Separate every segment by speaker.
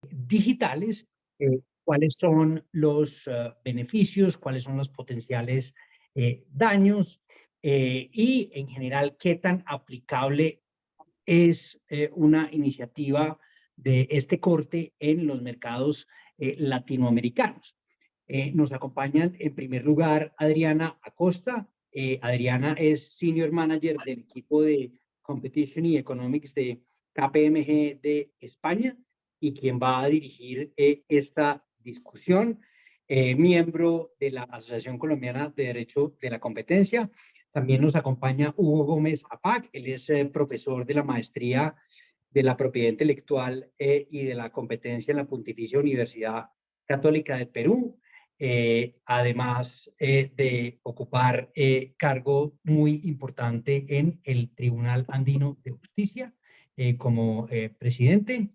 Speaker 1: digitales, cuáles son los beneficios, cuáles son los potenciales daños y en general qué tan aplicable es una iniciativa de este corte en los mercados latinoamericanos. Nos acompañan en primer lugar Adriana Acosta. Adriana es Senior Manager del equipo de Competition y Economics de KPMG de España y quien va a dirigir esta discusión, miembro de la Asociación Colombiana de Derecho de la Competencia. También nos acompaña Hugo Gómez Apac, él es profesor de la maestría de la propiedad intelectual y de la competencia en la Pontificia Universidad Católica de Perú, además de ocupar cargo muy importante en el Tribunal Andino de Justicia como presidente.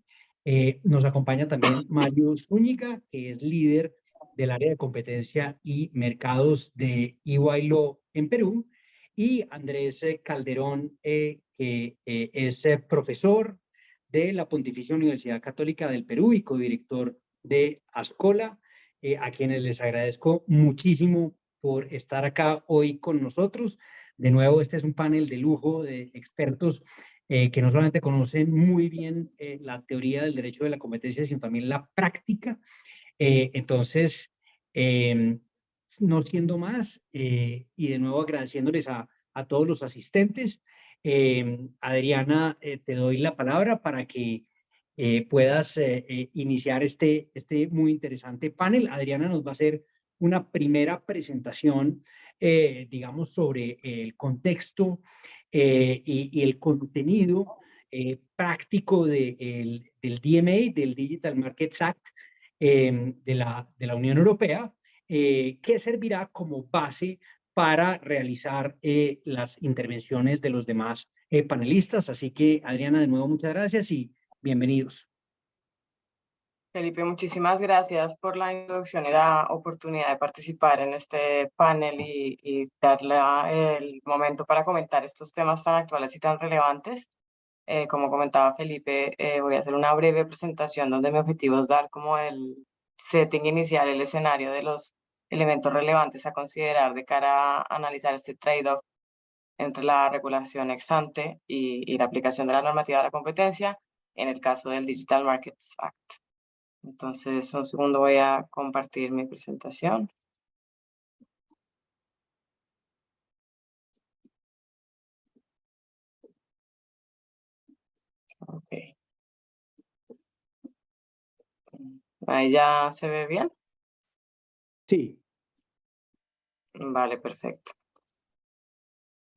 Speaker 1: Nos acompaña también Mario Zúñiga, que es líder del área de competencia y mercados de EY Law en Perú, y Andrés Calderón, que es profesor de la Pontificia Universidad Católica del Perú y codirector de Ascola, a quienes les agradezco muchísimo por estar acá hoy con nosotros. De nuevo, este es un panel de lujo de expertos que no solamente conocen muy bien la teoría del derecho de la competencia, sino también la práctica. Entonces, no siendo más, y de nuevo agradeciéndoles a todos los asistentes, Adriana, te doy la palabra para que puedas iniciar este muy interesante panel. Adriana nos va a hacer una primera presentación, digamos, sobre el contexto y el contenido práctico del DMA, del Digital Markets Act, de la Unión Europea, que servirá como base para realizar las intervenciones de los demás panelistas. Así que, Adriana, de nuevo, muchas gracias y bienvenidos.
Speaker 2: Felipe, muchísimas gracias por la introducción y la oportunidad de participar en este panel y darle el momento para comentar estos temas tan actuales y tan relevantes. Como comentaba Felipe, voy a hacer una breve presentación donde mi objetivo es dar como el setting inicial, el escenario de los elementos relevantes a considerar de cara a analizar este trade-off entre la regulación ex ante y la aplicación de la normativa de la competencia en el caso del Digital Markets Act. Entonces, un segundo, voy a compartir mi presentación. Ok. Ahí ya se ve bien.
Speaker 1: Sí.
Speaker 2: Vale, perfecto.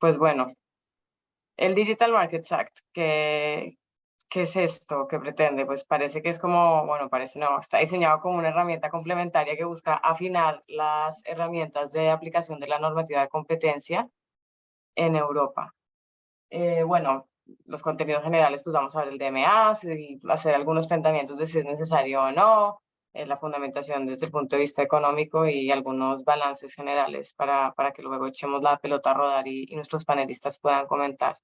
Speaker 2: Pues bueno, el Digital Markets Act, ¿qué es esto? ¿Qué pretende? Pues parece que es como, bueno, parece no, está diseñado como una herramienta complementaria que busca afinar las herramientas de aplicación de la normativa de competencia en Europa. Bueno, los contenidos generales, pues vamos a ver el DMA, y hacer algunos planteamientos de si es necesario o no, la fundamentación desde el punto de vista económico y algunos balances generales para que luego echemos la pelota a rodar y nuestros panelistas puedan comentar.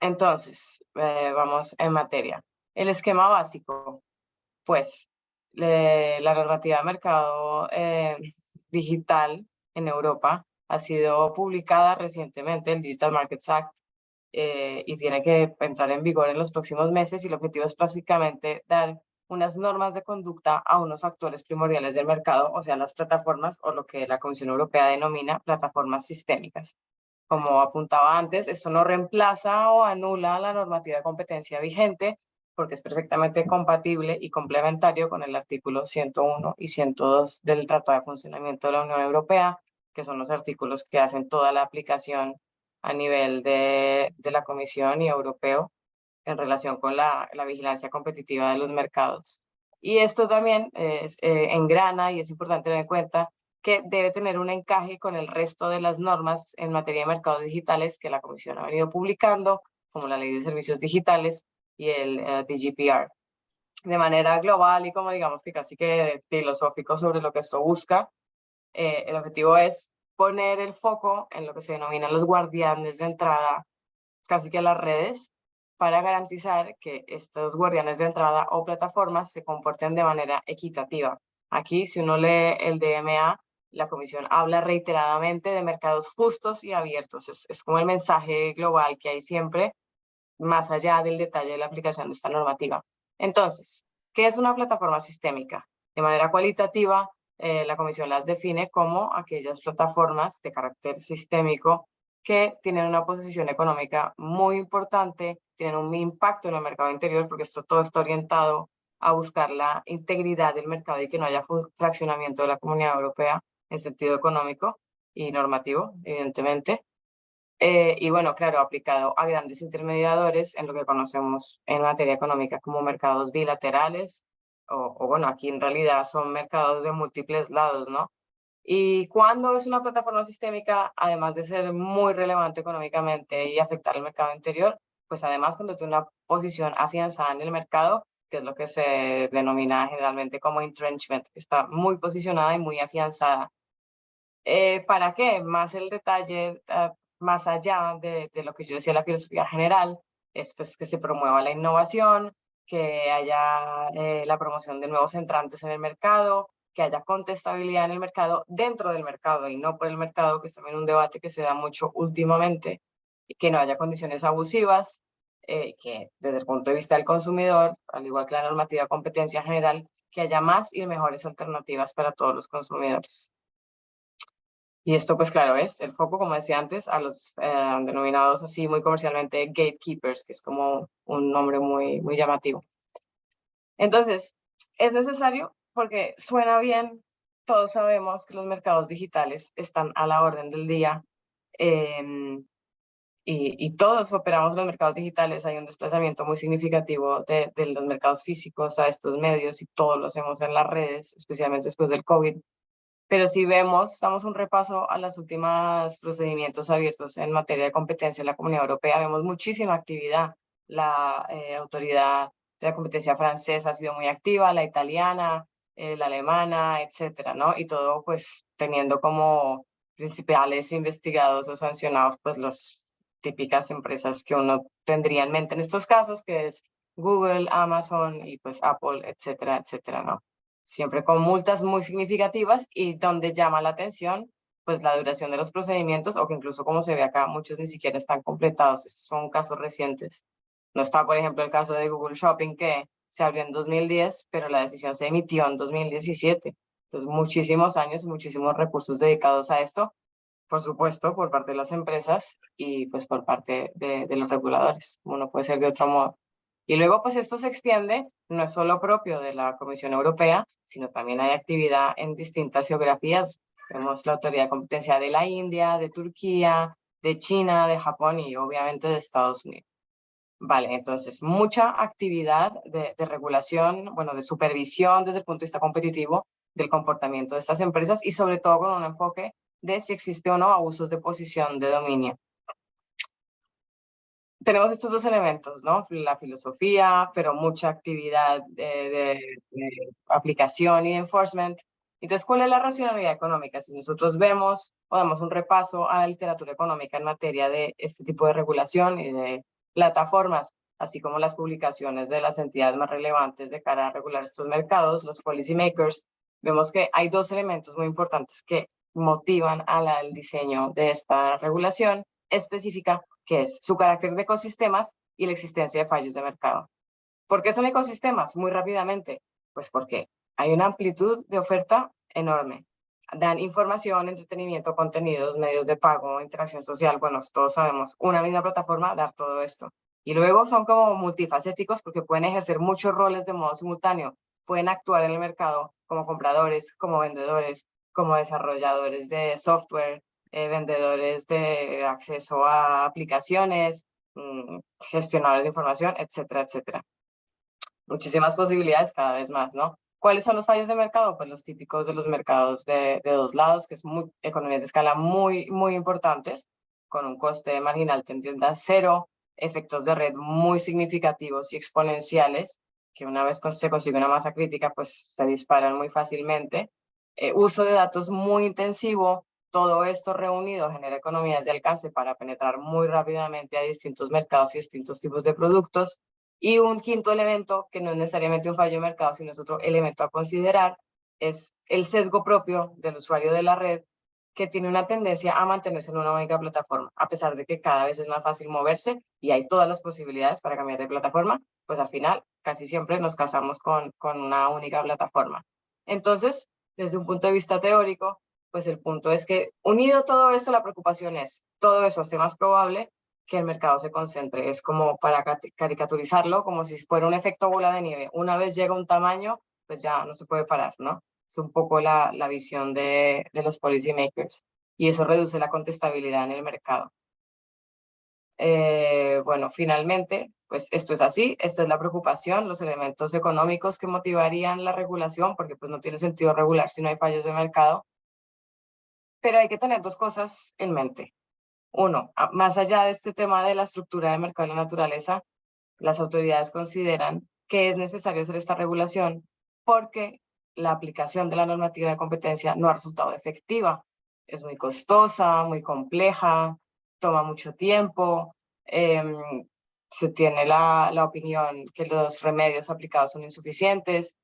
Speaker 2: Entonces, vamos en materia. El esquema básico, pues, la normativa de mercado digital en Europa ha sido publicada recientemente, el Digital Markets Act, y tiene que entrar en vigor en los próximos meses, y el objetivo es básicamente dar unas normas de conducta a unos actores primordiales del mercado, o sea, las plataformas, o lo que la Comisión Europea denomina plataformas sistémicas. Como apuntaba antes, esto no reemplaza o anula la normativa de competencia vigente, porque es perfectamente compatible y complementario con el artículo 101 y 102 del Tratado de Funcionamiento de la Unión Europea, que son los artículos que hacen toda la aplicación a nivel de la Comisión y europeo en relación con la vigilancia competitiva de los mercados. Y esto también engrana, y es importante tener en cuenta, que debe tener un encaje con el resto de las normas en materia de mercados digitales que la Comisión ha venido publicando, como la Ley de Servicios Digitales y el GDPR. De manera global y como digamos que casi que filosófico sobre lo que esto busca, el objetivo es poner el foco en lo que se denominan los guardianes de entrada casi que a las redes, para garantizar que estos guardianes de entrada o plataformas se comporten de manera equitativa. Aquí, si uno lee el DMA, la Comisión habla reiteradamente de mercados justos y abiertos. Es como el mensaje global que hay siempre, más allá del detalle de la aplicación de esta normativa. Entonces, ¿qué es una plataforma sistémica? De manera cualitativa, la Comisión las define como aquellas plataformas de carácter sistémico que tienen una posición económica muy importante, tienen un impacto en el mercado interior, porque esto todo está orientado a buscar la integridad del mercado y que no haya fraccionamiento de la Comunidad Europea en sentido económico y normativo, evidentemente. Y bueno, claro, aplicado a grandes intermediadores en lo que conocemos en materia económica como mercados bilaterales, o bueno, aquí en realidad son mercados de múltiples lados, ¿no? Y cuando es una plataforma sistémica, además de ser muy relevante económicamente y afectar el mercado interior, pues además cuando tiene una posición afianzada en el mercado, que es lo que se denomina generalmente como entrenchment, que está muy posicionada y muy afianzada. ¿Para qué? Más el detalle, más allá de lo que yo decía, la filosofía general, es pues, que se promueva la innovación, que haya la promoción de nuevos entrantes en el mercado, que haya contestabilidad en el mercado, dentro del mercado y no por el mercado, que es también un debate que se da mucho últimamente, y que no haya condiciones abusivas, que desde el punto de vista del consumidor, al igual que la normativa de competencia general, que haya más y mejores alternativas para todos los consumidores. Y esto, pues claro, es el foco, como decía antes, a los denominados así muy comercialmente gatekeepers, que es como un nombre muy llamativo. Entonces, es necesario porque suena bien, todos sabemos que los mercados digitales están a la orden del día y todos operamos en los mercados digitales. Hay un desplazamiento muy significativo de los mercados físicos a estos medios y todos lo hacemos en las redes, especialmente después del COVID. Pero si vemos, damos un repaso a los últimos procedimientos abiertos en materia de competencia en la Comunidad Europea, vemos muchísima actividad. La autoridad de la competencia francesa ha sido muy activa, la italiana, la alemana, etcétera, ¿no? Y todo pues teniendo como principales investigados o sancionados pues las típicas empresas que uno tendría en mente en estos casos, que es Google, Amazon y pues Apple, etcétera, etcétera, ¿no? Siempre con multas muy significativas y donde llama la atención pues la duración de los procedimientos o que incluso como se ve acá muchos ni siquiera están completados. Estos son casos recientes. No está, por ejemplo, el caso de Google Shopping que se abrió en 2010, pero la decisión se emitió en 2017. Entonces, muchísimos años, muchísimos recursos dedicados a esto, por supuesto, por parte de las empresas y pues por parte de los reguladores, como no puede ser de otro modo. Y luego, pues esto se extiende, no es solo propio de la Comisión Europea, sino también hay actividad en distintas geografías. Tenemos la autoridad de competencia de la India, de Turquía, de China, de Japón y obviamente de Estados Unidos. Vale, entonces mucha actividad de regulación, bueno, de supervisión desde el punto de vista competitivo del comportamiento de estas empresas y sobre todo con un enfoque de si existe o no abusos de posición de dominio. Tenemos estos dos elementos, ¿no? La filosofía, pero mucha actividad de aplicación y enforcement. Entonces, ¿cuál es la racionalidad económica? Si nosotros vemos o damos un repaso a la literatura económica en materia de este tipo de regulación y de plataformas, así como las publicaciones de las entidades más relevantes de cara a regular estos mercados, los policy makers, vemos que hay dos elementos muy importantes que motivan al diseño de esta regulación específica, que es su carácter de ecosistemas y la existencia de fallos de mercado. ¿Por qué son ecosistemas? Muy rápidamente, pues porque hay una amplitud de oferta enorme. Dan información, entretenimiento, contenidos, medios de pago, interacción social. Bueno, todos sabemos, una misma plataforma dar todo esto. Y luego son como multifacéticos porque pueden ejercer muchos roles de modo simultáneo. Pueden actuar en el mercado como compradores, como vendedores, como desarrolladores de software, vendedores de acceso a aplicaciones, gestionadores de información, etcétera, etcétera. Muchísimas posibilidades cada vez más, ¿no? ¿Cuáles son los fallos de mercado? Pues los típicos de los mercados de dos lados, que son economías de escala muy importantes, con un coste marginal tendiente a cero, efectos de red muy significativos y exponenciales, que una vez se consigue una masa crítica, pues se disparan muy fácilmente. Uso de datos muy intensivo, todo esto reunido genera economías de alcance para penetrar muy rápidamente a distintos mercados y distintos tipos de productos. Y un quinto elemento, que no es necesariamente un fallo de mercado, sino es otro elemento a considerar, es el sesgo propio del usuario de la red, que tiene una tendencia a mantenerse en una única plataforma, a pesar de que cada vez es más fácil moverse y hay todas las posibilidades para cambiar de plataforma, pues al final casi siempre nos casamos con una única plataforma. Entonces, desde un punto de vista teórico, pues el punto es que unido todo esto, la preocupación es, todo eso hace más probable que el mercado se concentre. Es como para caricaturizarlo, como si fuera un efecto bola de nieve. Una vez llega un tamaño, pues ya no se puede parar, ¿no? Es un poco la visión de los policymakers y eso reduce la contestabilidad en el mercado. Bueno, finalmente, pues esto es así, esta es la preocupación, los elementos económicos que motivarían la regulación, porque pues no tiene sentido regular si no hay fallos de mercado, pero hay que tener dos cosas en mente. Uno, más allá de este tema de la estructura de mercado y la naturaleza, las autoridades consideran que es necesario hacer esta regulación porque la aplicación de la normativa de competencia no ha resultado efectiva. Es muy costosa, muy compleja, toma mucho tiempo, se tiene la opinión que los remedios aplicados son insuficientes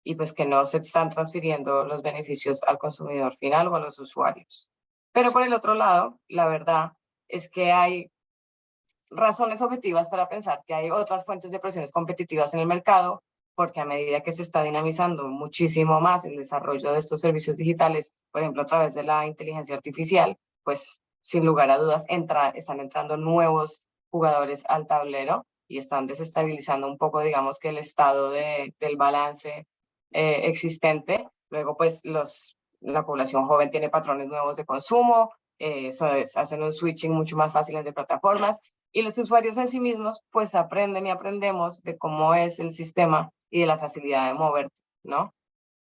Speaker 2: y pues que no se están transfiriendo los beneficios al consumidor final o a los usuarios. Pero por el otro lado, la verdad es que hay razones objetivas para pensar que hay otras fuentes de presiones competitivas en el mercado, porque a medida que se está dinamizando muchísimo más el desarrollo de estos servicios digitales, por ejemplo, a través de la inteligencia artificial, pues sin lugar a dudas están entrando nuevos jugadores al tablero y están desestabilizando un poco, digamos, que el estado del balance existente. Luego, pues la población joven tiene patrones nuevos de consumo, hacen un switching mucho más fácil entre plataformas y los usuarios en sí mismos pues aprenden y aprendemos de cómo es el sistema y de la facilidad de mover, ¿no?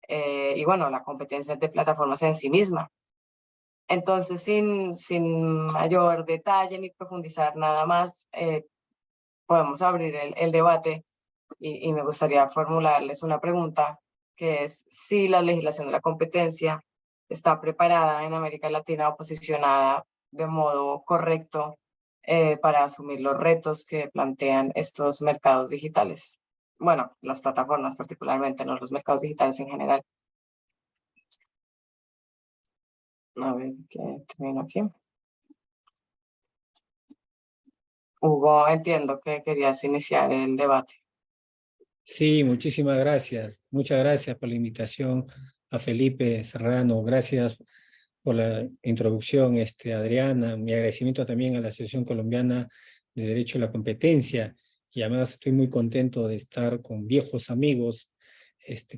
Speaker 2: Y bueno, la competencia de plataformas en sí misma. Entonces, sin mayor detalle ni profundizar nada más, podemos abrir el debate y me gustaría formularles una pregunta, que es si la legislación de la competencia está preparada en América Latina o posicionada de modo correcto para asumir los retos que plantean estos mercados digitales. Bueno, las plataformas particularmente, no los mercados digitales en general. A ver, ¿qué termino aquí? Hugo, entiendo que querías iniciar el debate.
Speaker 3: Sí, muchísimas gracias. Muchas gracias por la invitación a Felipe Serrano. Gracias por la introducción, Adriana. Mi agradecimiento también a la Asociación Colombiana de Derecho a la Competencia. Y además estoy muy contento de estar con viejos amigos,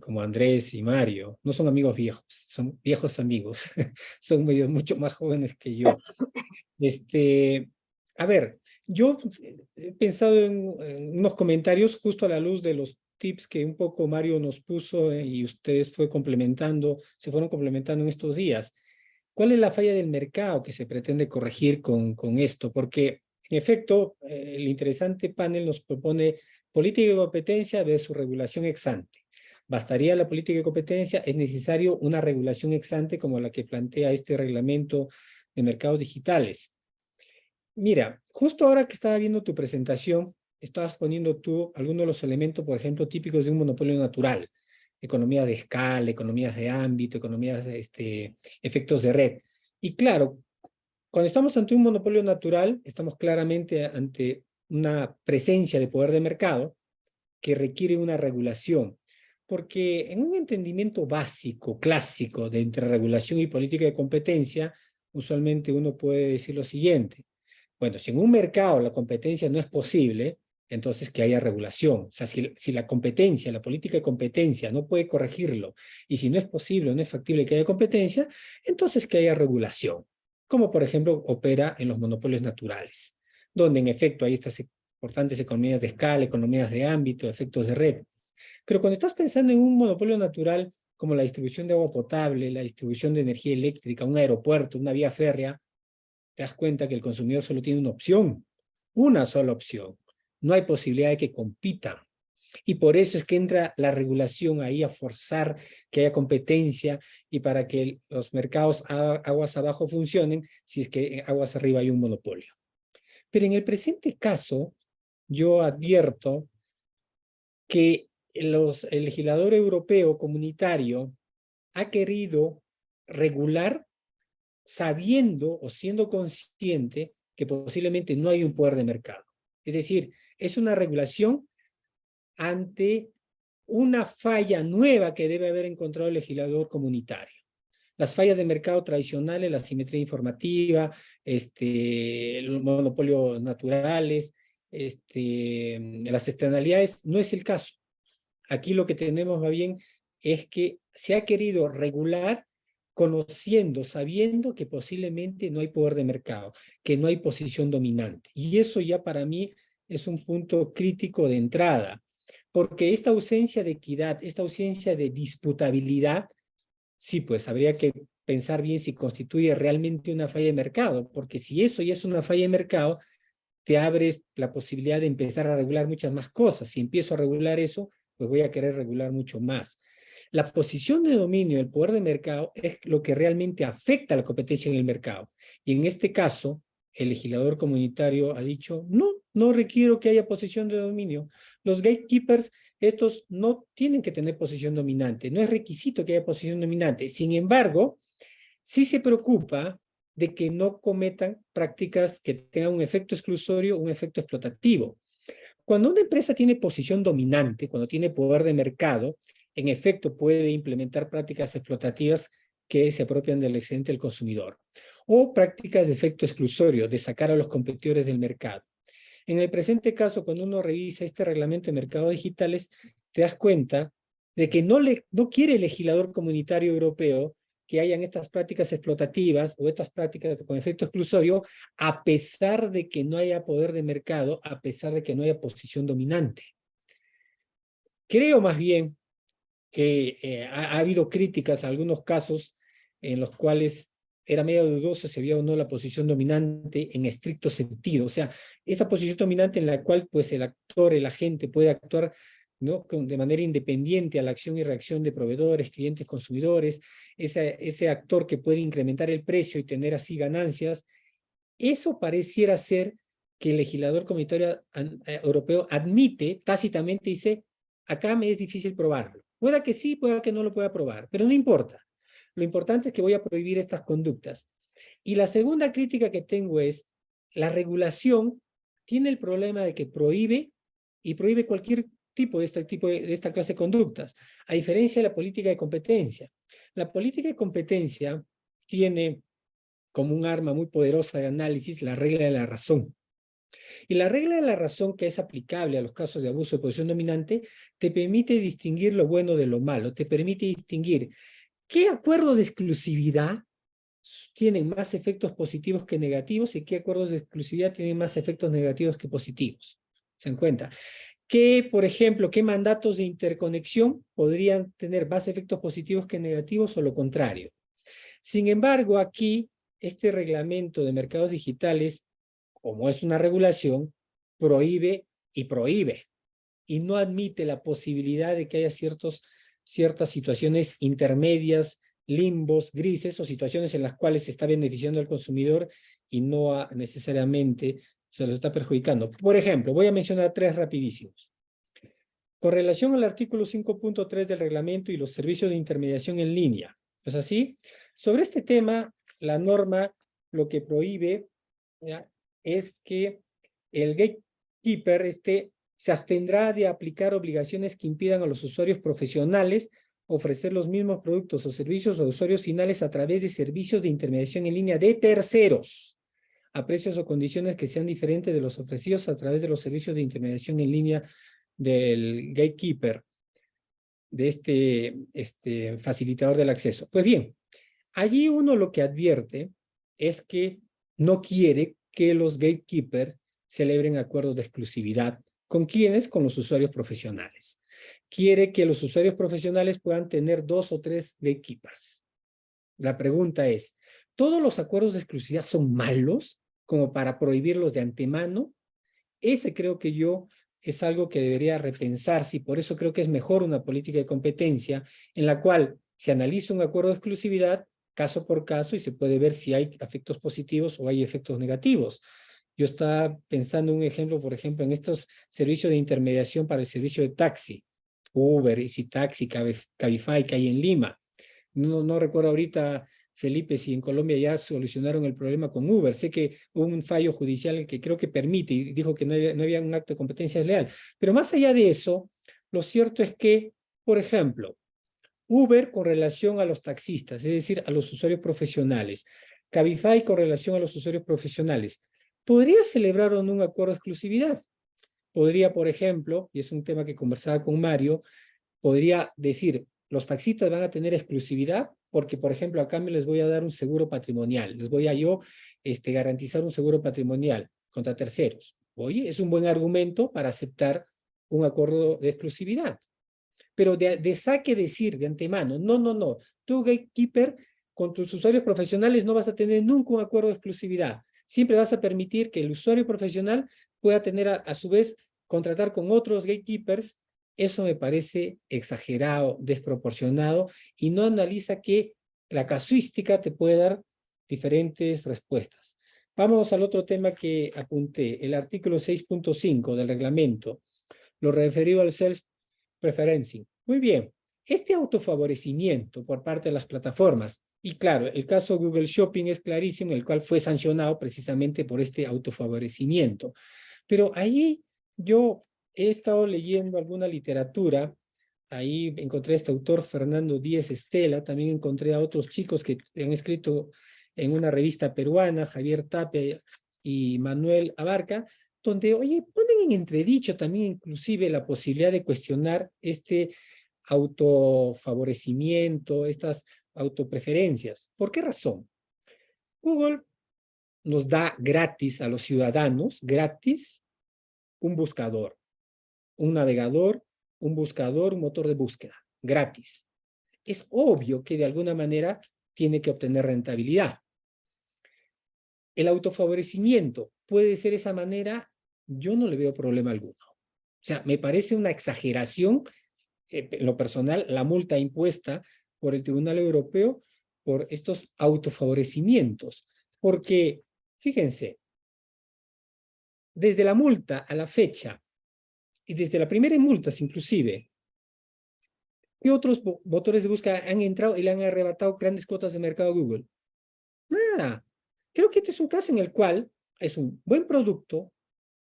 Speaker 3: como Andrés y Mario. No son amigos viejos, son viejos amigos. Son mucho más jóvenes que yo. A ver, yo he pensado en unos comentarios justo a la luz de los tips que un poco Mario nos puso y ustedes se fueron complementando en estos días. ¿Cuál es la falla del mercado que se pretende corregir con esto? Porque, en efecto, el interesante panel nos propone política de competencia versus regulación ex ante. ¿Bastaría la política de competencia? ¿Es necesario una regulación ex ante como la que plantea este reglamento de mercados digitales? Mira, justo ahora que estaba viendo tu presentación, estabas poniendo tú algunos de los elementos, por ejemplo, típicos de un monopolio natural. Economía de escala, economías de ámbito, economías de efectos de red. Y claro, cuando estamos ante un monopolio natural, estamos claramente ante una presencia de poder de mercado que requiere una regulación. Porque en un entendimiento básico, clásico, de entre regulación y política de competencia, usualmente uno puede decir lo siguiente. Bueno, si en un mercado la competencia no es posible, entonces que haya regulación. O sea, si la competencia, la política de competencia no puede corregirlo, y si no es posible o no es factible que haya competencia, entonces que haya regulación. Como por ejemplo opera en los monopolios naturales, donde en efecto hay estas importantes economías de escala, economías de ámbito, efectos de red. Pero cuando estás pensando en un monopolio natural como la distribución de agua potable, la distribución de energía eléctrica, un aeropuerto, una vía férrea, te das cuenta que el consumidor solo tiene una opción, una sola opción. No hay posibilidad de que compitan. Y por eso es que entra la regulación ahí a forzar que haya competencia y para que los mercados aguas abajo funcionen, si es que aguas arriba hay un monopolio. Pero en el presente caso, yo advierto que el legislador europeo comunitario ha querido regular sabiendo o siendo consciente que posiblemente no hay un poder de mercado. Es decir, es una regulación ante una falla nueva que debe haber encontrado el legislador comunitario. Las fallas de mercado tradicionales, la asimetría informativa, los monopolios naturales, las externalidades, no es el caso. Aquí lo que tenemos más bien es que se ha querido regular conociendo, sabiendo que posiblemente no hay poder de mercado, que no hay posición dominante. Y eso ya para mí es un punto crítico de entrada, porque esta ausencia de equidad, esta ausencia de disputabilidad, sí, pues habría que pensar bien si constituye realmente una falla de mercado, porque si eso ya es una falla de mercado, te abres la posibilidad de empezar a regular muchas más cosas. Si empiezo a regular eso, pues voy a querer regular mucho más. La posición de dominio del poder de mercado es lo que realmente afecta a la competencia en el mercado. Y en este caso, el legislador comunitario ha dicho, no requiero que haya posición de dominio. Los gatekeepers, estos no tienen que tener posición dominante. No es requisito que haya posición dominante. Sin embargo, sí se preocupa de que no cometan prácticas que tengan un efecto exclusorio o un efecto explotativo. Cuando una empresa tiene posición dominante, cuando tiene poder de mercado, en efecto puede implementar prácticas explotativas que se apropian del excedente del consumidor, o prácticas de efecto exclusorio, de sacar a los competidores del mercado. En el presente caso, cuando uno revisa este reglamento de mercados digitales, te das cuenta de que no quiere el legislador comunitario europeo que hayan estas prácticas explotativas o estas prácticas con efecto exclusorio, a pesar de que no haya poder de mercado, a pesar de que no haya posición dominante. Creo más bien que ha habido críticas a algunos casos en los cuales era medio dudoso si había o no la posición dominante en estricto sentido. O sea, esa posición dominante en la cual pues el actor, el agente puede actuar, ¿no?, de manera independiente a la acción y reacción de proveedores, clientes, consumidores, ese actor que puede incrementar el precio y tener así ganancias. Eso pareciera ser que el legislador comunitario europeo admite tácitamente, dice, acá me es difícil probarlo. Pueda que sí, pueda que no lo pueda probar, pero no importa. Lo importante es que voy a prohibir estas conductas. Y la segunda crítica que tengo es, la regulación tiene el problema de que prohíbe y prohíbe cualquier tipo de esta clase de conductas, a diferencia de la política de competencia. La política de competencia tiene como un arma muy poderosa de análisis la regla de la razón. Y la regla de la razón, que es aplicable a los casos de abuso de posición dominante, te permite distinguir lo bueno de lo malo, te permite distinguir qué acuerdos de exclusividad tienen más efectos positivos que negativos y qué acuerdos de exclusividad tienen más efectos negativos que positivos. ¿Se dan cuenta? Que, por ejemplo, qué mandatos de interconexión podrían tener más efectos positivos que negativos o lo contrario. Sin embargo, aquí, este reglamento de mercados digitales, como es una regulación, prohíbe y no admite la posibilidad de que haya ciertas situaciones intermedias, limbos, grises o situaciones en las cuales se está beneficiando al consumidor y no necesariamente se los está perjudicando. Por ejemplo, voy a mencionar 3 rapidísimos. Con relación al artículo 5.3 del reglamento y los servicios de intermediación en línea, ¿es así? Sobre este tema, la norma lo que prohíbe, ¿ya?, es que el gatekeeper se abstendrá de aplicar obligaciones que impidan a los usuarios profesionales ofrecer los mismos productos o servicios a usuarios finales a través de servicios de intermediación en línea de terceros, a precios o condiciones que sean diferentes de los ofrecidos a través de los servicios de intermediación en línea del gatekeeper, de este facilitador del acceso. Pues bien, allí uno lo que advierte es que no quiere que los gatekeepers celebren acuerdos de exclusividad. ¿Con quiénes? Con los usuarios profesionales. Quiere que los usuarios profesionales puedan tener 2 o 3 gatekeepers. La pregunta es, ¿todos los acuerdos de exclusividad son malos como para prohibirlos de antemano? Ese creo que yo es algo que debería repensarse y por eso creo que es mejor una política de competencia en la cual se analiza un acuerdo de exclusividad caso por caso y se puede ver si hay efectos positivos o hay efectos negativos. Yo estaba pensando en un ejemplo, por ejemplo, en estos servicios de intermediación para el servicio de taxi, Uber, EasyTaxi, Cabify que hay en Lima. No recuerdo ahorita, Felipe, si en Colombia ya solucionaron el problema con Uber. Sé que hubo un fallo judicial que creo que permite y dijo que no había un acto de competencia desleal. Pero más allá de eso, lo cierto es que, por ejemplo, Uber con relación a los taxistas, es decir, a los usuarios profesionales, Cabify con relación a los usuarios profesionales, ¿podría celebrar o no un acuerdo de exclusividad? Podría, por ejemplo, y es un tema que conversaba con Mario, podría decir, los taxistas van a tener exclusividad porque, por ejemplo, a cambio les voy a dar un seguro patrimonial, les voy a yo garantizar un seguro patrimonial contra terceros. Oye, es un buen argumento para aceptar un acuerdo de exclusividad. Pero de saque decir de antemano, no, tú gatekeeper con tus usuarios profesionales no vas a tener nunca un acuerdo de exclusividad. Siempre vas a permitir que el usuario profesional pueda tener a su vez contratar con otros gatekeepers. Eso me parece exagerado, desproporcionado y no analiza que la casuística te puede dar diferentes respuestas. Vamos al otro tema que apunté, el artículo 6.5 del reglamento, lo referido al self-preferencing. Muy bien, este autofavorecimiento por parte de las plataformas, y claro, el caso Google Shopping es clarísimo, el cual fue sancionado precisamente por este autofavorecimiento. Pero ahí yo he estado leyendo alguna literatura, ahí encontré a este autor Fernando Díez Estela, también encontré a otros chicos que han escrito en una revista peruana, Javier Tapia y Manuel Abarca, donde, oye, ponen en entredicho también inclusive la posibilidad de cuestionar este autofavorecimiento, estas autopreferencias. ¿Por qué razón? Google nos da gratis a los ciudadanos, gratis, un buscador, un navegador, un buscador, un motor de búsqueda, gratis. Es obvio que de alguna manera tiene que obtener rentabilidad. El autofavorecimiento puede ser esa manera, yo no le veo problema alguno. O sea, me parece una exageración, en lo personal, la multa impuesta por el Tribunal Europeo por estos autofavorecimientos. Porque, fíjense, desde la multa a la fecha, y desde la primera multas inclusive, ¿qué otros motores de búsqueda han entrado y le han arrebatado grandes cuotas de mercado a Google? Nada. Creo que este es un caso en el cual es un buen producto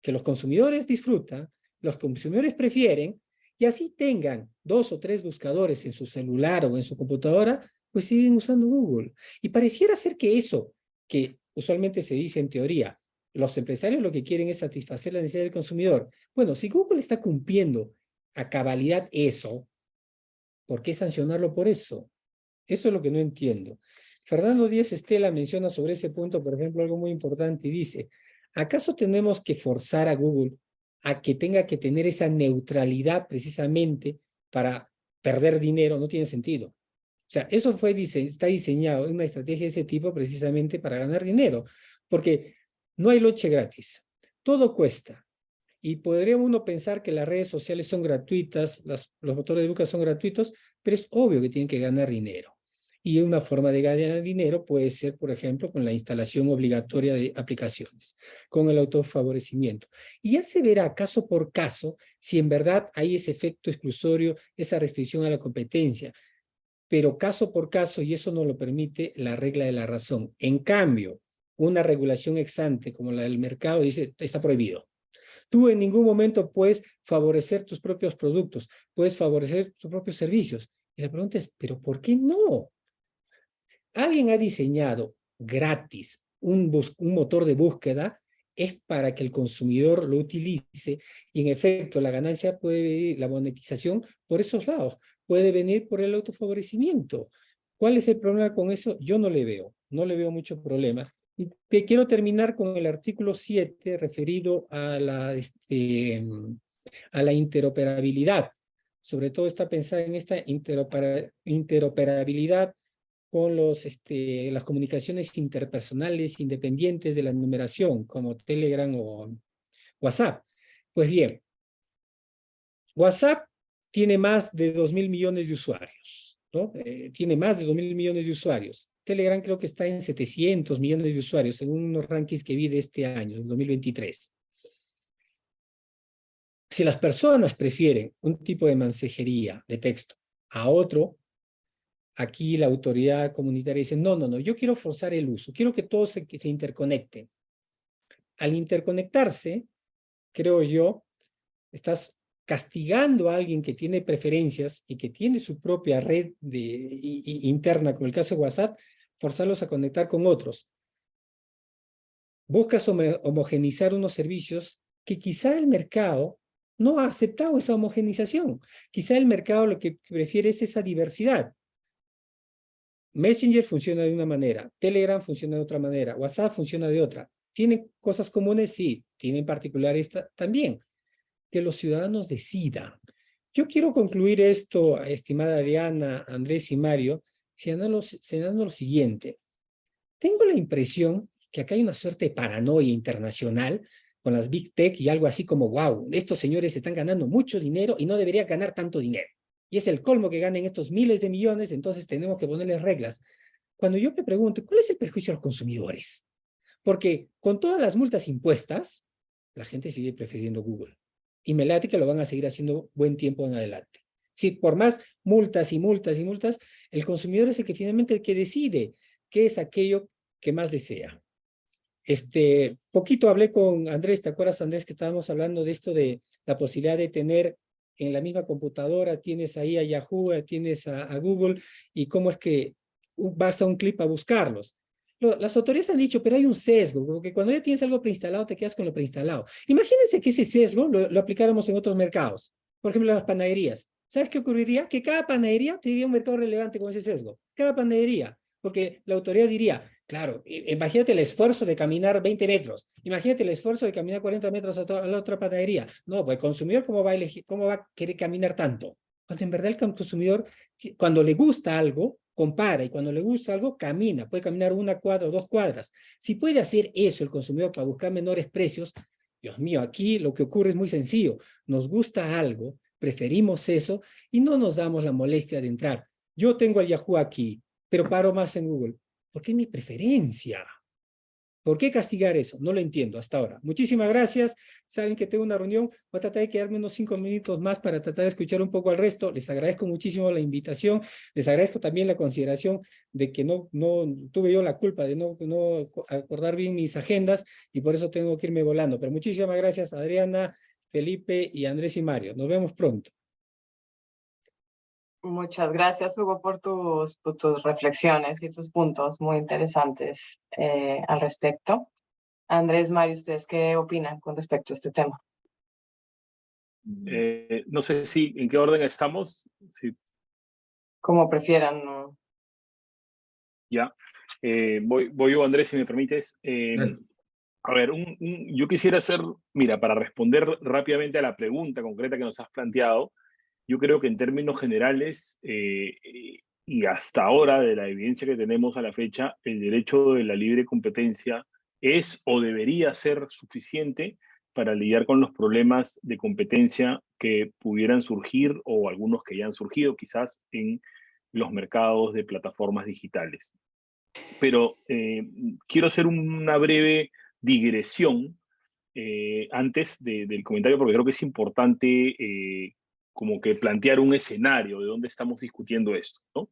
Speaker 3: que los consumidores disfrutan, los consumidores prefieren, y así tengan 2 o 3 buscadores en su celular o en su computadora, pues siguen usando Google. Y pareciera ser que eso, que usualmente se dice en teoría, los empresarios lo que quieren es satisfacer la necesidad del consumidor. Bueno, si Google está cumpliendo a cabalidad eso, ¿por qué sancionarlo por eso? Eso es lo que no entiendo. Fernando Díez Estela menciona sobre ese punto, por ejemplo, algo muy importante y dice, ¿acaso tenemos que forzar a Google a que tenga que tener esa neutralidad precisamente para perder dinero? No tiene sentido. O sea, eso está diseñado, una estrategia de ese tipo precisamente para ganar dinero, porque no hay leche gratis, todo cuesta. Y podría uno pensar que las redes sociales son gratuitas, los motores de búsqueda son gratuitos, pero es obvio que tienen que ganar dinero. Y una forma de ganar dinero puede ser, por ejemplo, con la instalación obligatoria de aplicaciones, con el autofavorecimiento. Y ya se verá caso por caso si en verdad hay ese efecto exclusorio, esa restricción a la competencia. Pero caso por caso, y eso no lo permite la regla de la razón. En cambio, una regulación ex ante como la del mercado dice, está prohibido. Tú en ningún momento puedes favorecer tus propios productos, puedes favorecer tus propios servicios. Y la pregunta es, ¿pero por qué no? Alguien ha diseñado gratis un motor de búsqueda, es para que el consumidor lo utilice y en efecto la ganancia puede venir, la monetización por esos lados, puede venir por el autofavorecimiento. ¿Cuál es el problema con eso? Yo no le veo mucho problema. Y quiero terminar con el artículo 7 referido a la interoperabilidad. Sobre todo está pensada en esta interoperabilidad con las comunicaciones interpersonales independientes de la numeración, como Telegram o WhatsApp. Pues bien, WhatsApp tiene más de 2.000 millones de usuarios, ¿no? Tiene más de 2.000 millones de usuarios. Telegram creo que está en 700 millones de usuarios, según unos rankings que vi de este año, del 2023. Si las personas prefieren un tipo de mensajería de texto a otro, aquí la autoridad comunitaria dice, no, no, no, yo quiero forzar el uso, quiero que todos se interconecten. Al interconectarse, creo yo, estás castigando a alguien que tiene preferencias y que tiene su propia red interna, como el caso de WhatsApp, forzarlos a conectar con otros. Buscas homogenizar unos servicios que quizá el mercado no ha aceptado esa homogenización. Quizá el mercado lo que prefiere es esa diversidad. Messenger funciona de una manera, Telegram funciona de otra manera, WhatsApp funciona de otra. ¿Tienen cosas comunes? Sí. ¿Tienen particulares también? Que los ciudadanos decidan. Yo quiero concluir esto, estimada Adriana, Andrés y Mario, señalando lo siguiente. Tengo la impresión que acá hay una suerte de paranoia internacional con las Big Tech y algo así como, wow, estos señores están ganando mucho dinero y no deberían ganar tanto dinero. Y es el colmo que ganen estos miles de millones, entonces tenemos que ponerles reglas. Cuando yo me pregunto, ¿cuál es el perjuicio a los consumidores? Porque con todas las multas impuestas, la gente sigue prefiriendo Google. Y me late que lo van a seguir haciendo buen tiempo en adelante. Si por más multas y multas y multas, el consumidor es el que finalmente decide qué es aquello que más desea. Poquito hablé con Andrés, ¿te acuerdas, Andrés, que estábamos hablando de esto de la posibilidad de tener en la misma computadora, tienes ahí a Yahoo, tienes a Google, y cómo es que basta un clic a buscarlos? Las autoridades han dicho, pero hay un sesgo, porque cuando ya tienes algo preinstalado, te quedas con lo preinstalado. Imagínense que ese sesgo lo aplicáramos en otros mercados, por ejemplo, en las panaderías. ¿Sabes qué ocurriría? Que cada panadería tendría un mercado relevante con ese sesgo. Cada panadería, porque la autoridad diría, claro, imagínate el esfuerzo de caminar 20 metros, imagínate el esfuerzo de caminar 40 metros a la otra panadería. No, pues el consumidor, ¿cómo va a querer caminar tanto? Cuando en verdad el consumidor, cuando le gusta algo, compara, y cuando le gusta algo, camina, puede caminar 1 cuadra o 2 cuadras. Si puede hacer eso el consumidor para buscar menores precios, Dios mío, aquí lo que ocurre es muy sencillo. Nos gusta algo, preferimos eso y no nos damos la molestia de entrar. Yo tengo el Yahoo aquí, pero paro más en Google. ¿Por qué mi preferencia? ¿Por qué castigar eso? No lo entiendo hasta ahora. Muchísimas gracias. Saben que tengo una reunión. Voy a tratar de quedarme unos 5 minutos más para tratar de escuchar un poco al resto. Les agradezco muchísimo la invitación. Les agradezco también la consideración de que no tuve yo la culpa de no acordar bien mis agendas y por eso tengo que irme volando. Pero muchísimas gracias, Adriana, Felipe y Andrés y Mario. Nos vemos pronto.
Speaker 2: Muchas gracias, Hugo, por tus reflexiones y tus puntos muy interesantes al respecto. Andrés, Mario, ¿ustedes qué opinan con respecto a este tema?
Speaker 4: No sé en qué orden estamos. Sí.
Speaker 2: Como prefieran, ¿no?
Speaker 4: Ya. Voy yo, Andrés, si me permites. A ver, yo quisiera mira, para responder rápidamente a la pregunta concreta que nos has planteado, yo creo que en términos generales, y hasta ahora, de la evidencia que tenemos a la fecha, el derecho de la libre competencia es o debería ser suficiente para lidiar con los problemas de competencia que pudieran surgir, o algunos que ya han surgido quizás en los mercados de plataformas digitales. Pero quiero hacer una breve digresión antes del comentario, porque creo que es importante como que plantear un escenario de dónde estamos discutiendo esto, ¿no?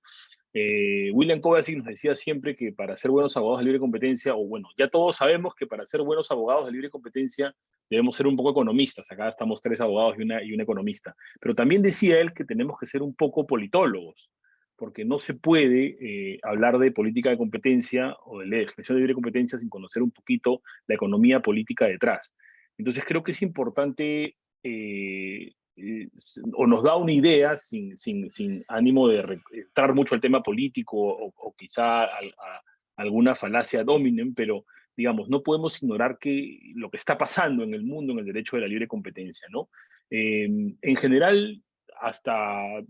Speaker 4: William Kovacic nos decía siempre que para ser buenos abogados de libre competencia, o bueno, ya todos sabemos que para ser buenos abogados de libre competencia debemos ser un poco economistas. Acá estamos 3 abogados y un economista. Pero también decía él que tenemos que ser un poco politólogos, porque no se puede hablar de política de competencia o de legislación de libre competencia sin conocer un poquito la economía política detrás. Entonces creo que es importante, o nos da una idea, sin ánimo de entrar mucho al tema político o quizá alguna falacia ad hominem, pero digamos, no podemos ignorar lo que está pasando en el mundo en el derecho de la libre competencia, ¿no? En general, hasta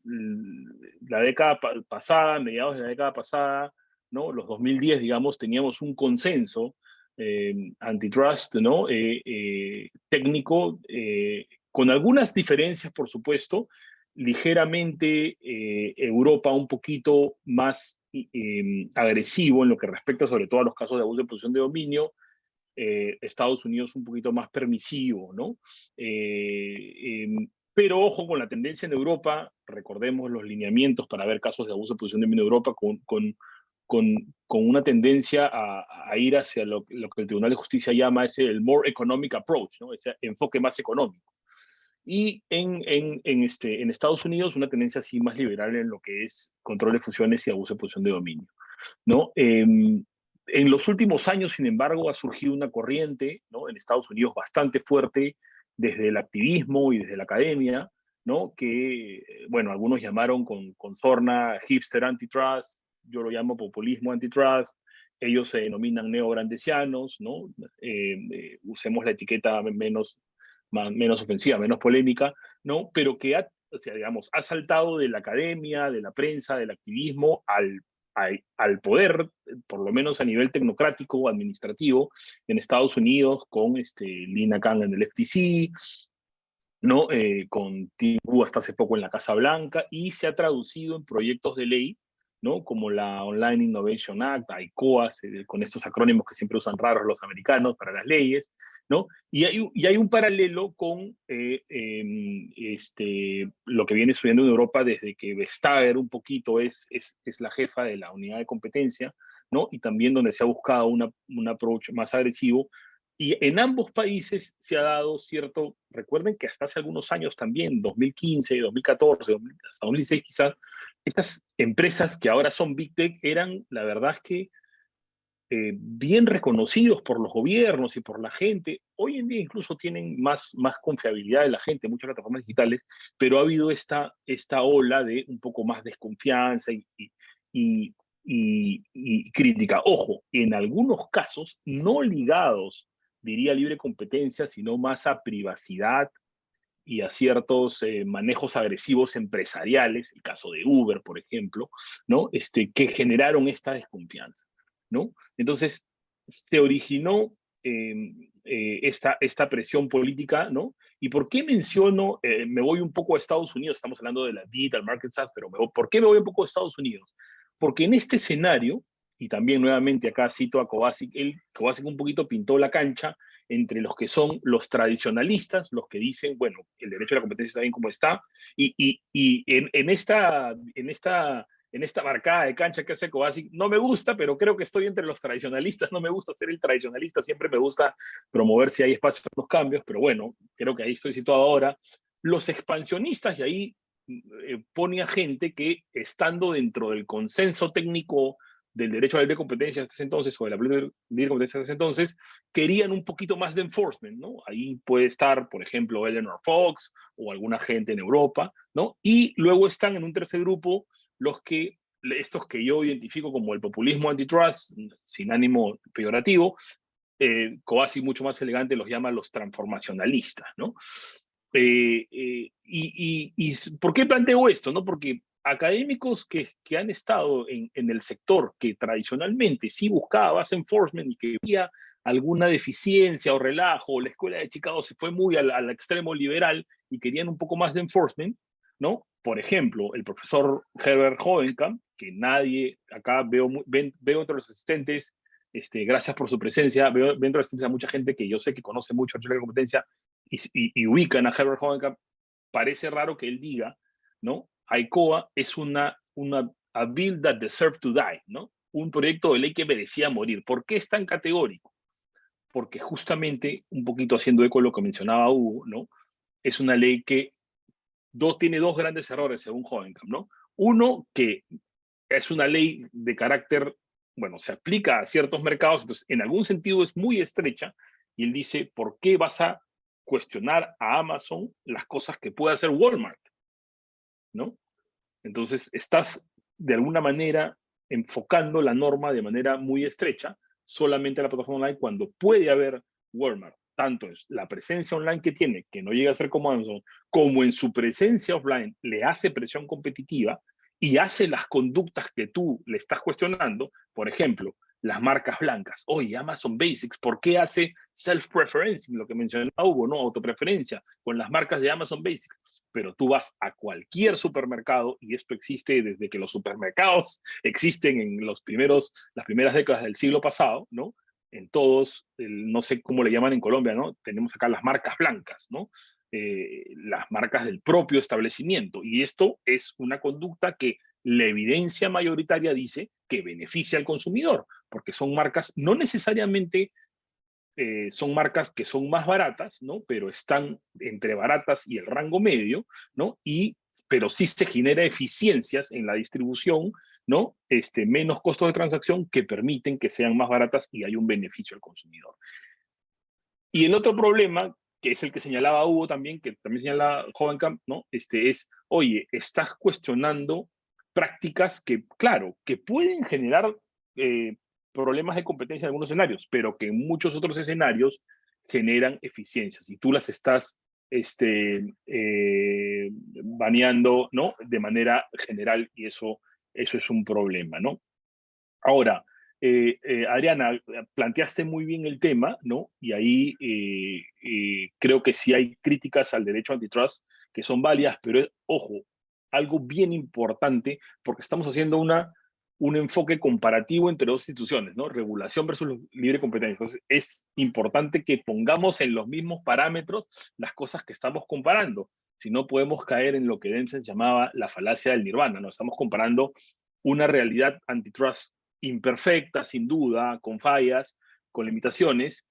Speaker 4: la década pasada, mediados de la década pasada, ¿no? Los 2010, digamos, teníamos un consenso antitrust, ¿no? Técnico, con algunas diferencias, por supuesto, ligeramente Europa un poquito más agresivo en lo que respecta sobre todo a los casos de abuso de posición de dominio, Estados Unidos un poquito más permisivo, ¿no? Pero ojo con la tendencia en Europa, recordemos los lineamientos para ver casos de abuso de posición de dominio en Europa con una tendencia a ir hacia lo que el Tribunal de Justicia llama el more economic approach, ¿no? Ese enfoque más económico. Y en Estados Unidos una tendencia así más liberal en lo que es control de fusiones y abuso de posición de dominio, ¿no? En los últimos años, sin embargo, ha surgido una corriente, ¿no? En Estados Unidos bastante fuerte desde el activismo y desde la academia, ¿no? Que, bueno, algunos llamaron con sorna hipster antitrust, yo lo llamo populismo antitrust, ellos se denominan neograndesianos, ¿no? Usemos la etiqueta menos ofensiva, menos polémica, ¿no? Pero que o sea, digamos, ha saltado de la academia, de la prensa, del activismo al poder, por lo menos a nivel tecnocrático o administrativo, en Estados Unidos, con Lina Khan en el FTC, ¿no? Con Tim Wu hasta hace poco en la Casa Blanca, y se ha traducido en proyectos de ley, ¿no? Como la Online Innovation Act, ICOA, con estos acrónimos que siempre usan raros los americanos para las leyes, ¿no? Y hay un paralelo con lo que viene sucediendo en Europa desde que Vestager un poquito es la jefa de la unidad de competencia, ¿no? Y también donde se ha buscado un approach más agresivo. Y en ambos países se ha dado cierto, recuerden que hasta hace algunos años también, 2015, 2014, hasta 2016 quizás, estas empresas que ahora son Big Tech eran, la verdad es que, bien reconocidos por los gobiernos y por la gente. Hoy en día incluso tienen más confiabilidad de la gente, muchas plataformas digitales, pero ha habido esta ola de un poco más desconfianza y crítica. Ojo, en algunos casos no ligados, diría, a libre competencia, sino más a privacidad y a ciertos manejos agresivos empresariales, el caso de Uber, por ejemplo, ¿no? Que generaron esta desconfianza, ¿no? Entonces, se originó esta presión política, ¿no? ¿Y por qué menciono, me voy un poco a Estados Unidos? Estamos hablando de la Digital Markets Act, pero ¿por qué me voy un poco a Estados Unidos? Porque en este escenario, y también nuevamente acá cito a Kovacic, Kovacic un poquito pintó la cancha entre los que son los tradicionalistas, los que dicen, bueno, el derecho a la competencia está bien como está, y en esta marcada de cancha que hace Kovacic, no me gusta, pero creo que estoy entre los tradicionalistas, no me gusta ser el tradicionalista, siempre me gusta promover si hay espacio para los cambios, pero bueno, creo que ahí estoy situado ahora. Los expansionistas, y ahí pone a gente que, estando dentro del consenso técnico del derecho a la libre competencia hasta ese entonces, o de la libre competencia hasta ese entonces, querían un poquito más de enforcement, ¿no? Ahí puede estar, por ejemplo, Eleanor Fox o alguna gente en Europa, ¿no? Y luego están en un tercer grupo estos que yo identifico como el populismo antitrust, sin ánimo peyorativo, Kovacic mucho más elegante los llama los transformacionalistas, ¿no? ¿Por qué planteo esto? ¿No? Porque académicos que han estado en el sector que tradicionalmente sí buscaba más enforcement y que había alguna deficiencia o relajo, o la escuela de Chicago se fue muy al extremo liberal y querían un poco más de enforcement, ¿no? Por ejemplo, el profesor Herbert Hovenkamp, que nadie, acá veo entre los asistentes, gracias por su presencia, veo entre los asistentes a mucha gente que yo sé que conoce mucho la competencia y ubican a Herbert Hovenkamp. Parece raro que él diga, ¿no? ICOA es a bill that deserved to die, ¿no? Un proyecto de ley que merecía morir. ¿Por qué es tan categórico? Porque justamente, un poquito haciendo eco de lo que mencionaba Hugo, ¿no? Es una ley que tiene dos grandes errores, según Hovenkamp, ¿no? Uno, que es una ley de carácter, bueno, se aplica a ciertos mercados, entonces en algún sentido es muy estrecha, y él dice, ¿por qué vas a cuestionar a Amazon las cosas que puede hacer Walmart? ¿No? Entonces estás de alguna manera enfocando la norma de manera muy estrecha solamente a la plataforma online, cuando puede haber Walmart, tanto en la presencia online que tiene, que no llega a ser como Amazon, como en su presencia offline le hace presión competitiva y hace las conductas que tú le estás cuestionando. Por ejemplo, las marcas blancas. Oye, Amazon Basics, ¿por qué hace self-preferencing? Lo que mencionaba Hugo, ¿no? Autopreferencia con las marcas de Amazon Basics. Pero tú vas a cualquier supermercado, y esto existe desde que los supermercados existen en las primeras décadas del siglo pasado, ¿no? En todos, no sé cómo le llaman en Colombia, ¿no? Tenemos acá las marcas blancas, ¿no? Las marcas del propio establecimiento. Y esto es una conducta que la evidencia mayoritaria dice que beneficia al consumidor, porque son marcas, no necesariamente son marcas que son más baratas, ¿no? Pero están entre baratas y el rango medio, ¿no? Pero sí se genera eficiencias en la distribución, ¿no? Menos costos de transacción que permiten que sean más baratas y hay un beneficio al consumidor. Y el otro problema, que es el que señalaba Hugo también, que también señala Hovenkamp, ¿no? Es, oye, estás cuestionando prácticas que, claro, que pueden generar problemas de competencia en algunos escenarios, pero que en muchos otros escenarios generan eficiencias y tú las estás baneando, ¿no? De manera general, y eso es un problema, ¿no? Ahora, Adriana, planteaste muy bien el tema, ¿no? Y ahí creo que sí hay críticas al derecho antitrust que son válidas, pero ojo, algo bien importante, porque estamos haciendo un enfoque comparativo entre dos instituciones, ¿no? Regulación versus libre competencia. Entonces, es importante que pongamos en los mismos parámetros las cosas que estamos comparando. Si no, podemos caer en lo que Dempsey llamaba la falacia del nirvana, ¿no? Estamos comparando una realidad antitrust imperfecta, sin duda, con fallas, con limitaciones,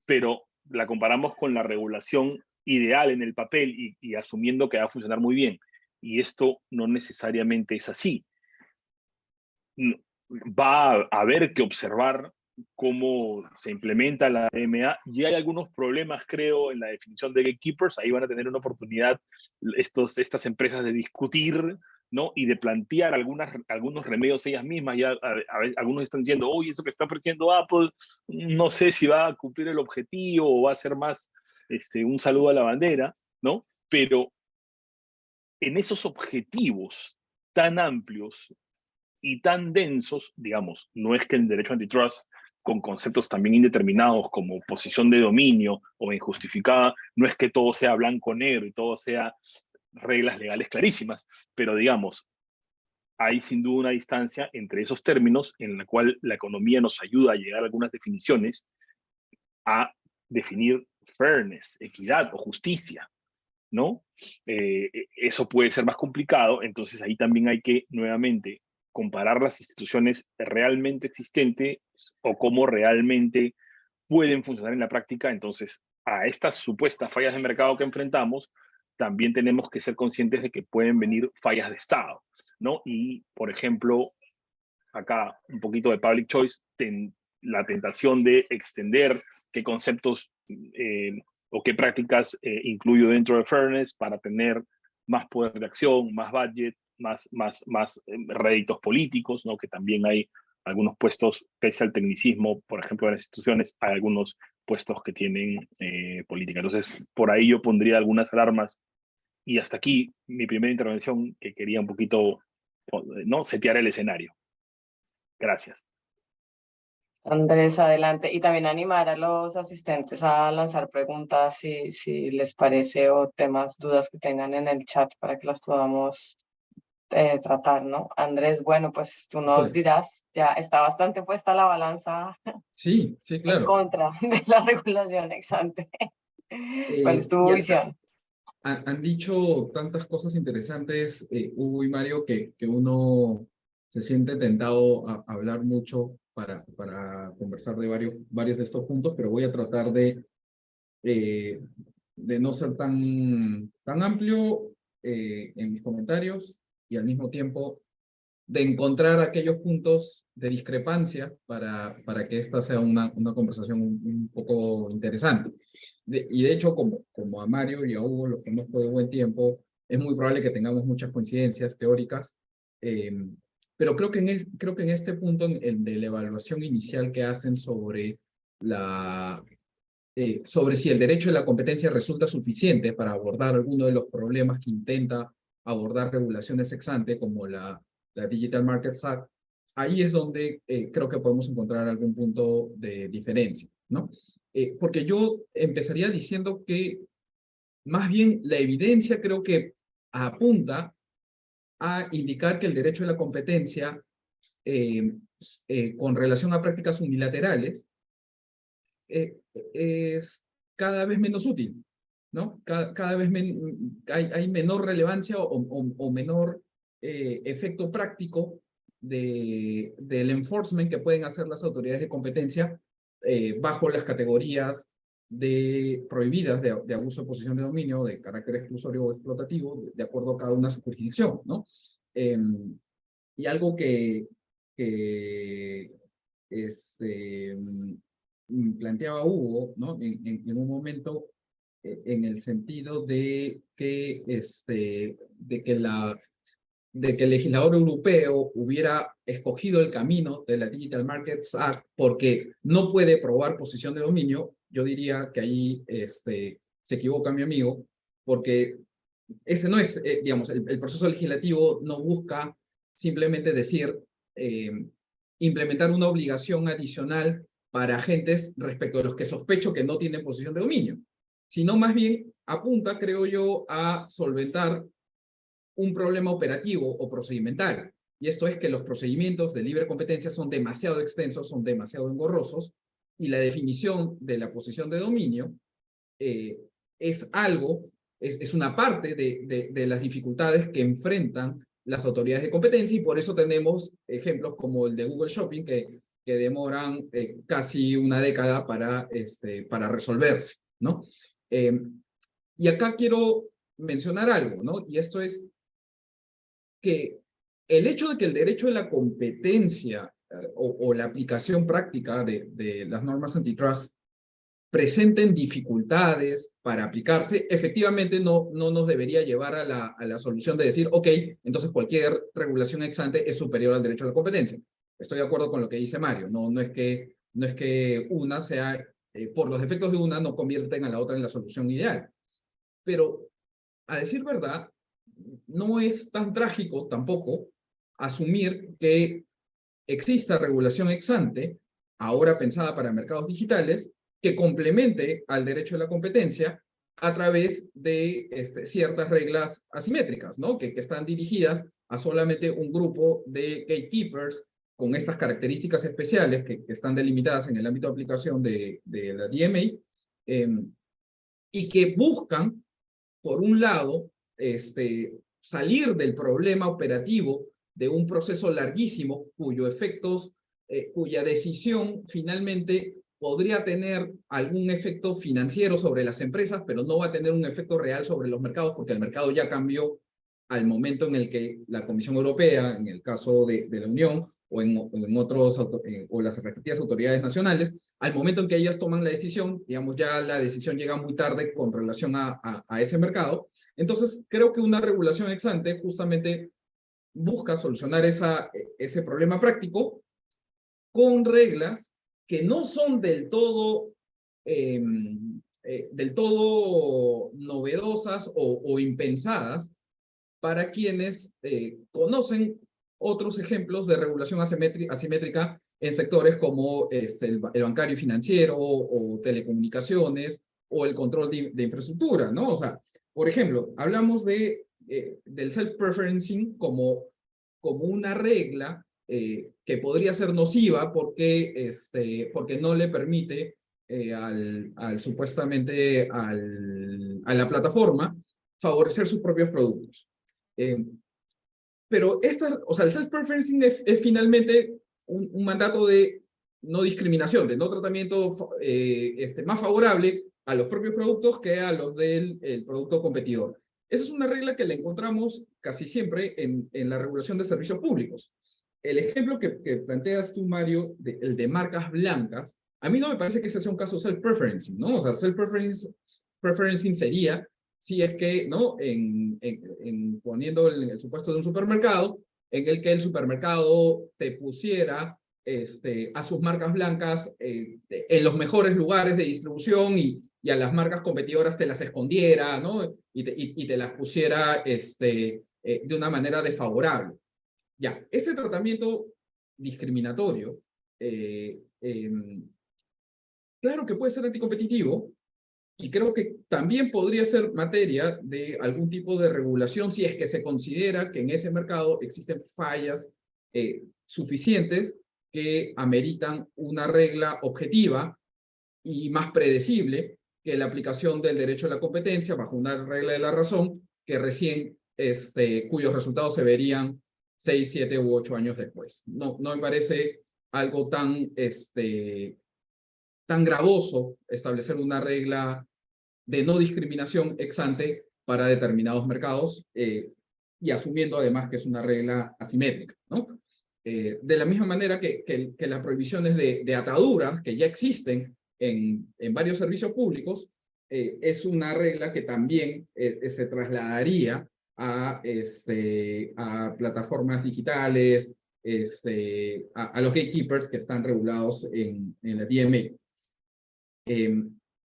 Speaker 4: pero la comparamos con la regulación ideal en el papel y asumiendo que va a funcionar muy bien. Y esto no necesariamente es así. Va a haber que observar cómo se implementa la DMA y hay algunos problemas, creo, en la definición de gatekeepers. Ahí van a tener una oportunidad estas empresas de discutir, ¿no? Y de plantear algunos remedios ellas mismas. Ya algunos están diciendo, oye, eso que está ofreciendo Apple, no sé si va a cumplir el objetivo o va a ser más un saludo a la bandera, ¿no? Pero en esos objetivos tan amplios y tan densos, digamos, no es que el derecho antitrust, con conceptos también indeterminados como posición de dominio o injustificada, no es que todo sea blanco-negro y todo sea reglas legales clarísimas, pero digamos, hay sin duda una distancia entre esos términos en la cual la economía nos ayuda a llegar a algunas definiciones, a definir fairness, equidad o justicia, ¿no? Eso puede ser más complicado, entonces ahí también hay que nuevamente comparar las instituciones realmente existentes o cómo realmente pueden funcionar en la práctica. Entonces, a estas supuestas fallas de mercado que enfrentamos, también tenemos que ser conscientes de que pueden venir fallas de Estado, ¿no? Y, por ejemplo, acá un poquito de public choice, la tentación de extender qué conceptos o qué prácticas incluyo dentro de fairness para tener más poder de acción, más budget, más réditos políticos, ¿no? Que también hay algunos puestos, pese al tecnicismo, por ejemplo, de las instituciones, hay algunos puestos que tienen política. Entonces, por ahí yo pondría algunas alarmas. Y hasta aquí mi primera intervención, que quería un poquito, ¿no? Setear el escenario. Gracias.
Speaker 2: Andrés, adelante. Y también animar a los asistentes a lanzar preguntas si les parece o temas, dudas que tengan en el chat para que las podamos tratar, ¿no? Andrés, bueno, pues tú nos dirás, ya está bastante puesta la balanza
Speaker 5: Sí, sí,
Speaker 2: en
Speaker 5: claro.
Speaker 2: contra de la regulación ex ante. ¿Cuál es tu visión?
Speaker 5: Han dicho tantas cosas interesantes, Hugo y Mario, que uno se siente tentado a hablar mucho para conversar de varios de estos puntos, pero voy a tratar de no ser tan amplio en mis comentarios y al mismo tiempo de encontrar aquellos puntos de discrepancia para que esta sea una conversación un poco interesante. Y de hecho, como a Mario y a Hugo los conozco de buen tiempo, es muy probable que tengamos muchas coincidencias teóricas, pero creo que en este punto, el de la evaluación inicial que hacen sobre si el derecho de la competencia resulta suficiente para abordar alguno de los problemas que intenta abordar regulaciones ex ante, como la Digital Markets Act, ahí es donde creo que podemos encontrar algún punto de diferencia, ¿no? Porque yo empezaría diciendo que más bien la evidencia creo que apunta a indicar que el derecho de la competencia con relación a prácticas unilaterales es cada vez menos útil, ¿no? Cada vez hay menor relevancia o menor efecto práctico del enforcement que pueden hacer las autoridades de competencia bajo las categorías prohibidas de abuso de posición de dominio, de carácter exclusorio o explotativo, de acuerdo a cada una de su jurisdicción, ¿no? Y algo que planteaba Hugo, ¿no? En un momento, en el sentido de que el legislador europeo hubiera escogido el camino de la Digital Markets Act porque no puede probar posición de dominio, yo diría que ahí se equivoca mi amigo, porque ese no es, digamos, el proceso legislativo no busca simplemente decir, implementar una obligación adicional para agentes respecto a los que sospecho que no tienen posición de dominio, sino más bien apunta, creo yo, a solventar un problema operativo o procedimental. Y esto es que los procedimientos de libre competencia son demasiado extensos, son demasiado engorrosos, y la definición de la posición de dominio es una parte de las dificultades que enfrentan las autoridades de competencia, y por eso tenemos ejemplos como el de Google Shopping, que demoran casi una década para resolverse, ¿no? Y acá quiero mencionar algo, ¿no? Y esto es que el hecho de que el derecho de la competencia o la aplicación práctica de las normas antitrust presenten dificultades para aplicarse, efectivamente no nos debería llevar a la solución de decir, ok, entonces cualquier regulación ex ante es superior al derecho a la competencia. Estoy de acuerdo con lo que dice Mario, no es que una sea, por los defectos de una, no convierten a la otra en la solución ideal. Pero, a decir verdad, no es tan trágico tampoco asumir que exista regulación ex ante, ahora pensada para mercados digitales, que complemente al derecho de la competencia a través de ciertas reglas asimétricas, ¿no? Que están dirigidas a solamente un grupo de gatekeepers con estas características especiales que están delimitadas en el ámbito de aplicación de la DMA, y que buscan, por un lado, salir del problema operativo de un proceso larguísimo cuya decisión finalmente podría tener algún efecto financiero sobre las empresas, pero no va a tener un efecto real sobre los mercados, porque el mercado ya cambió al momento en el que la Comisión Europea, en el caso de la Unión, o o las respectivas autoridades nacionales, al momento en que ellas toman la decisión, digamos, ya la decisión llega muy tarde con relación a ese mercado. Entonces, creo que una regulación ex ante justamente busca solucionar ese problema práctico con reglas que no son del todo novedosas o impensadas para quienes conocen otros ejemplos de regulación asimétrica en sectores como el bancario y financiero, o telecomunicaciones, o el control de infraestructura, ¿no? O sea, por ejemplo, hablamos del self-preferencing como una regla que podría ser nociva porque no le permite supuestamente a la plataforma favorecer sus propios productos. Pero el self-preferencing es finalmente un mandato de no discriminación, de no tratamiento más favorable a los propios productos que a los del producto competidor. Esa es una regla que la encontramos casi siempre en la regulación de servicios públicos. El ejemplo que planteas tú, Mario, el de marcas blancas, a mí no me parece que ese sea un caso self-preferencing, ¿no? O sea, self-preferencing sería si es que, ¿no? Poniendo el supuesto de un supermercado, en el que el supermercado te pusiera a sus marcas blancas en los mejores lugares de distribución y a las marcas competidoras te las escondiera, ¿no? Y te las pusiera de una manera desfavorable. Ya, ese tratamiento discriminatorio, claro que puede ser anticompetitivo, y creo que también podría ser materia de algún tipo de regulación si es que se considera que en ese mercado existen fallas suficientes que ameritan una regla objetiva y más predecible que la aplicación del derecho a la competencia bajo una regla de la razón que recién, cuyos resultados se verían 6, 7 u 8 años después. No me parece algo tan, tan gravoso establecer una regla de no discriminación ex ante para determinados mercados, y asumiendo además que es una regla asimétrica, ¿no? De la misma manera que las prohibiciones de ataduras que ya existen en varios servicios públicos, es una regla que también se trasladaría a plataformas digitales, a los gatekeepers que están regulados en la DMA.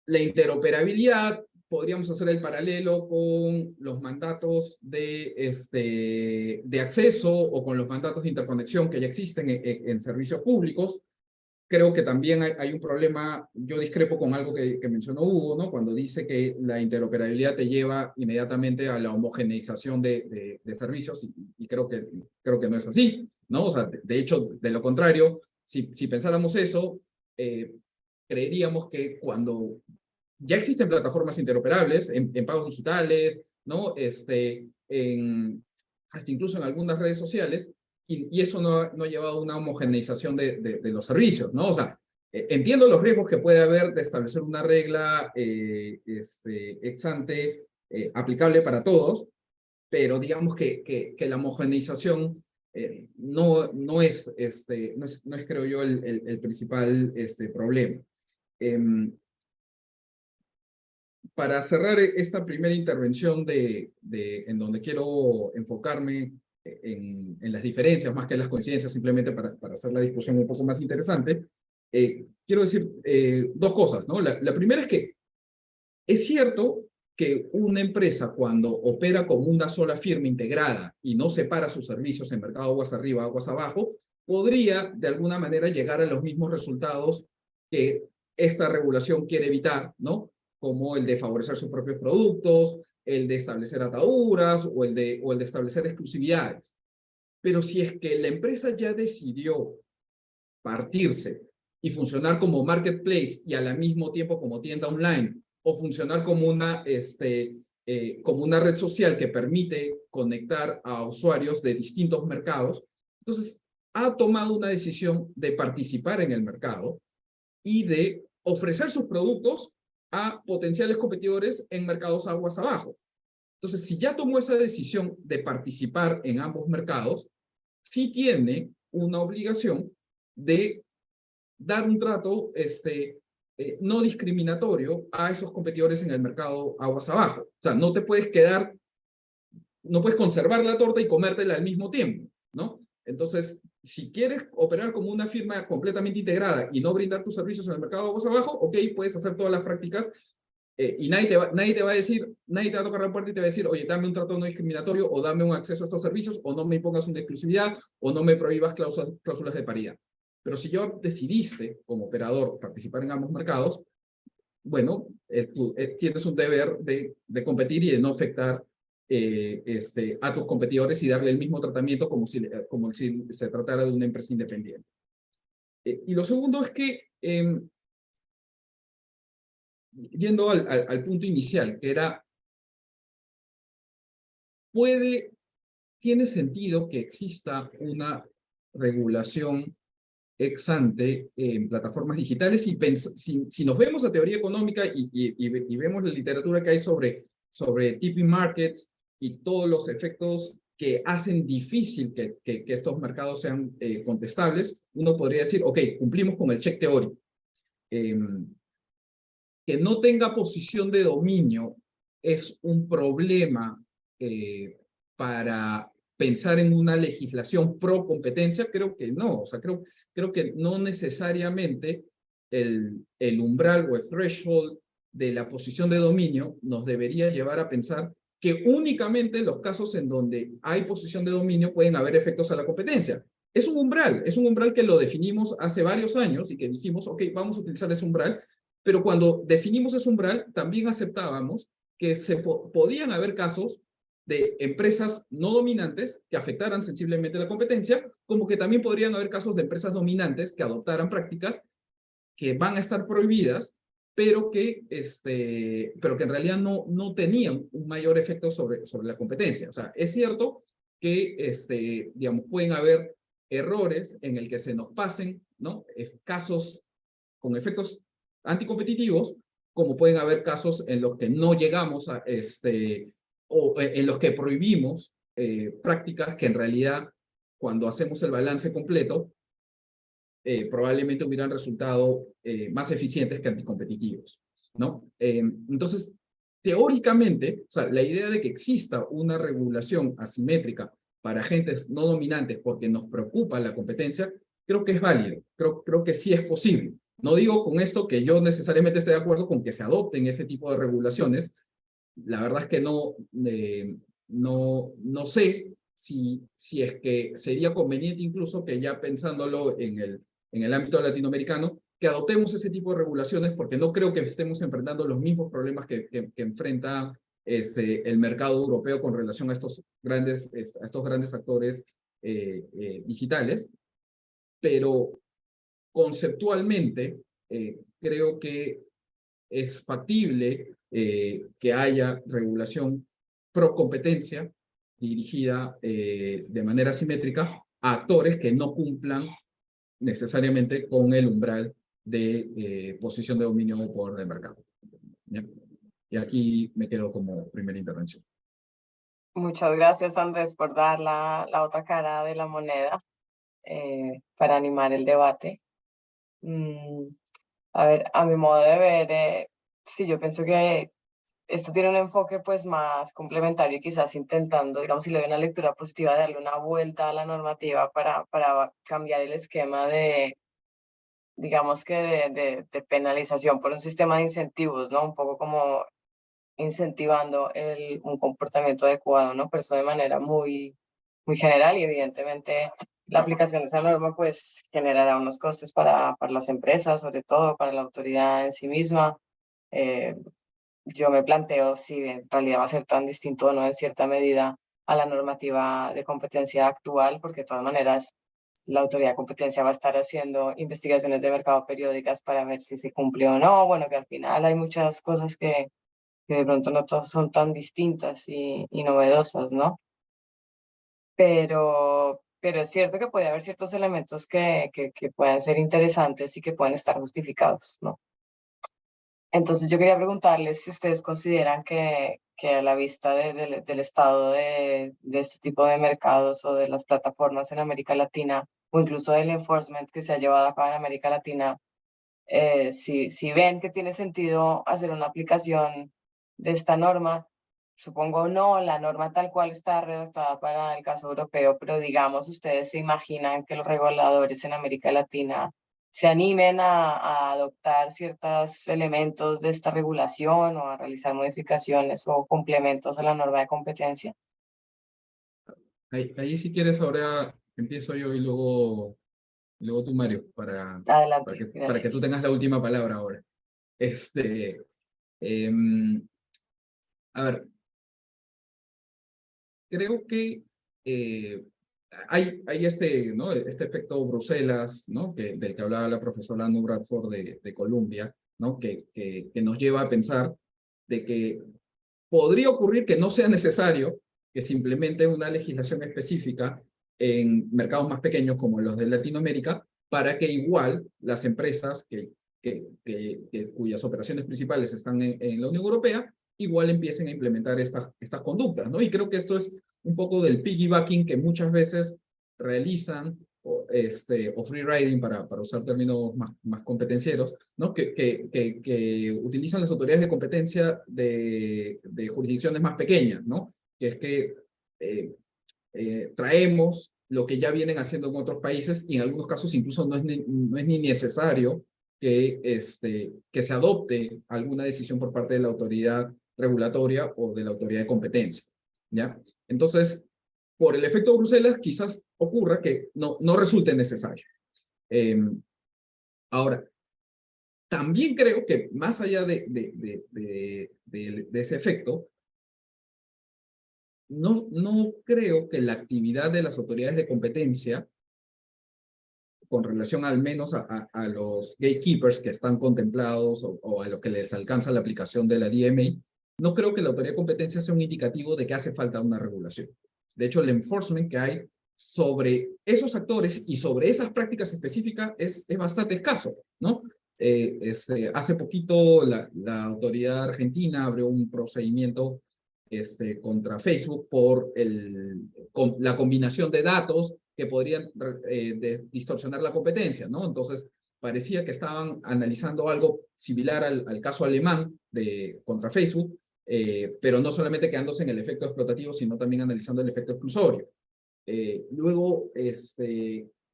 Speaker 5: La interoperabilidad, podríamos hacer el paralelo con los mandatos de acceso o con los mandatos de interconexión que ya existen en servicios públicos. Creo que también hay un problema, yo discrepo con algo que mencionó Hugo, ¿no? Cuando dice que la interoperabilidad te lleva inmediatamente a la homogeneización de servicios, y creo que no es así, ¿no? O sea, de hecho, de lo contrario, si pensáramos eso, creeríamos que cuando ya existen plataformas interoperables en pagos digitales, ¿no? Hasta incluso en algunas redes sociales, y eso no ha llevado a una homogeneización de los servicios, ¿no? O sea, entiendo los riesgos que puede haber de establecer una regla ex ante aplicable para todos, pero digamos que la homogeneización no es, creo yo, el principal problema. Para cerrar esta primera intervención en donde quiero enfocarme en las diferencias más que en las coincidencias, simplemente para hacer la discusión un poco más interesante, quiero decir dos cosas, ¿no? La primera es que es cierto que una empresa, cuando opera como una sola firma integrada y no separa sus servicios en mercado aguas arriba, aguas abajo, podría de alguna manera llegar a los mismos resultados que esta regulación quiere evitar, ¿no? Como el de favorecer sus propios productos, el de establecer ataduras o el de establecer exclusividades. Pero si es que la empresa ya decidió partirse y funcionar como marketplace y al mismo tiempo como tienda online, o funcionar como una red social que permite conectar a usuarios de distintos mercados, entonces ha tomado una decisión de participar en el mercado y de ofrecer sus productos a potenciales competidores en mercados aguas abajo. Entonces, si ya tomó esa decisión de participar en ambos mercados, sí tiene una obligación de dar un trato no discriminatorio a esos competidores en el mercado aguas abajo. O sea, no puedes conservar la torta y comértela al mismo tiempo, ¿no? Entonces, si quieres operar como una firma completamente integrada y no brindar tus servicios en el mercado aguas abajo, ok, puedes hacer todas las prácticas y nadie te va a decir, nadie te va a tocar la puerta y te va a decir, oye, dame un trato no discriminatorio o dame un acceso a estos servicios o no me impongas una exclusividad o no me prohíbas cláusulas de paridad. Pero si yo decidiste, como operador, participar en ambos mercados, bueno, tú tienes un deber de competir y de no afectar a tus competidores y darle el mismo tratamiento como si se tratara de una empresa independiente. Y lo segundo es que, yendo al punto inicial, que era, tiene sentido que exista una regulación ex ante en plataformas digitales, si nos vemos a teoría económica y vemos la literatura que hay sobre tipping markets y todos los efectos que hacen difícil que estos mercados sean contestables, uno podría decir, ok, cumplimos con el check teórico. Que no tenga posición de dominio es un problema para pensar en una legislación pro competencia. Creo que no, o sea, creo que no necesariamente el umbral o el threshold de la posición de dominio nos debería llevar a pensar que únicamente en los casos en donde hay posición de dominio pueden haber efectos a la competencia. es un umbral que lo definimos hace varios años y que dijimos, ok, vamos a utilizar ese umbral, pero cuando definimos ese umbral, también aceptábamos que podían haber casos de empresas no dominantes que afectaran sensiblemente la competencia, como que también podrían haber casos de empresas dominantes que adoptaran prácticas que van a estar prohibidas, pero que en realidad no tenían un mayor efecto sobre la competencia. O sea, es cierto que digamos, pueden haber errores en el que se nos pasen, ¿no? Casos con efectos anticompetitivos, como pueden haber casos en los que no llegamos a, o en los que prohibimos prácticas que en realidad, cuando hacemos el balance completo, probablemente hubieran resultado más eficientes que anticompetitivos, ¿no? Entonces, teóricamente, o sea, la idea de que exista una regulación asimétrica para agentes no dominantes porque nos preocupa la competencia, creo que es válido, creo que sí es posible. No digo con esto que yo necesariamente esté de acuerdo con que se adopten ese tipo de regulaciones. La verdad es que no sé si es que sería conveniente incluso que ya pensándolo en el ámbito latinoamericano, que adoptemos ese tipo de regulaciones, porque no creo que estemos enfrentando los mismos problemas que enfrenta el mercado europeo con relación a estos grandes actores digitales, pero conceptualmente creo que es factible que haya regulación pro competencia dirigida de manera simétrica a actores que no cumplan necesariamente con el umbral de posición de dominio o poder de mercado. ¿Ya? Y aquí me quedo como primera intervención.
Speaker 2: Muchas gracias, Andrés, por dar la otra cara de la moneda para animar el debate. A ver, a mi modo de ver, sí, yo pienso que esto tiene un enfoque pues más complementario y quizás intentando, digamos, si le doy una lectura positiva, darle una vuelta a la normativa para cambiar el esquema de, digamos que de penalización por un sistema de incentivos, ¿no? Un poco como incentivando un comportamiento adecuado, ¿no? Pero eso de manera muy general y evidentemente la aplicación de esa norma pues generará unos costes para las empresas, sobre todo para la autoridad en sí misma. Yo me planteo si en realidad va a ser tan distinto o no en cierta medida a la normativa de competencia actual, porque de todas maneras la autoridad de competencia va a estar haciendo investigaciones de mercado periódicas para ver si se cumple o no. Bueno, que al final hay muchas cosas que de pronto no todas son tan distintas y novedosas, ¿no? Pero es cierto que puede haber ciertos elementos que pueden ser interesantes y que pueden estar justificados, ¿no? Entonces yo quería preguntarles si ustedes consideran que a la vista del estado de este tipo de mercados o de las plataformas en América Latina, o incluso del enforcement que se ha llevado a cabo en América Latina, si ven que tiene sentido hacer una aplicación de esta norma. Supongo no, la norma tal cual está redactada para el caso europeo, pero digamos, ustedes se imaginan que los reguladores en América Latina se animen a adoptar ciertos elementos de esta regulación o a realizar modificaciones o complementos a la norma de competencia.
Speaker 5: Ahí si quieres ahora empiezo yo y luego tú, Mario, para
Speaker 2: Adelante,
Speaker 5: que tú tengas la última palabra ahora. A ver, creo que hay ¿no? este efecto Bruselas, ¿no? Del que hablaba la profesora Anu Bradford de Columbia, ¿no? Que nos lleva a pensar de que podría ocurrir que no sea necesario que se implemente una legislación específica en mercados más pequeños como los de Latinoamérica, para que igual las empresas cuyas operaciones principales están en la Unión Europea, igual empiecen a implementar estas conductas, ¿no? Y creo que esto es un poco del piggybacking que muchas veces realizan, o free riding, para usar términos más competencieros, ¿no? Que utilizan las autoridades de competencia de jurisdicciones más pequeñas, ¿no? Que es que traemos lo que ya vienen haciendo en otros países, y en algunos casos incluso no es ni necesario que se adopte alguna decisión por parte de la autoridad regulatoria o de la autoridad de competencia, ¿ya? Entonces, por el efecto Bruselas, quizás ocurra que no resulte necesario. Ahora, también creo que más allá de ese efecto, no creo que la actividad de las autoridades de competencia, con relación al menos a los gatekeepers que están contemplados o a lo que les alcanza la aplicación de la DMA, no creo que la autoridad de competencia sea un indicativo de que hace falta una regulación. De hecho, el enforcement que hay sobre esos actores y sobre esas prácticas específicas es bastante escaso, ¿no? Hace poquito la autoridad argentina abrió un procedimiento contra Facebook por la combinación de datos que podrían distorsionar la competencia, ¿no? Entonces, parecía que estaban analizando algo similar al caso alemán contra Facebook, pero no solamente quedándose en el efecto explotativo, sino también analizando el efecto exclusorio. Luego,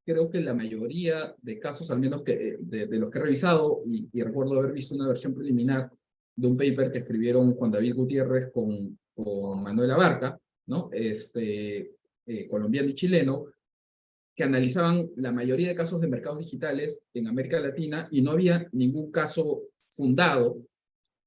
Speaker 5: creo que la mayoría de casos, al menos de los que he revisado, y recuerdo haber visto una versión preliminar de un paper que escribieron Juan David Gutiérrez con Manuel Abarca, ¿no? Colombiano y chileno, que analizaban la mayoría de casos de mercados digitales en América Latina y no había ningún caso fundado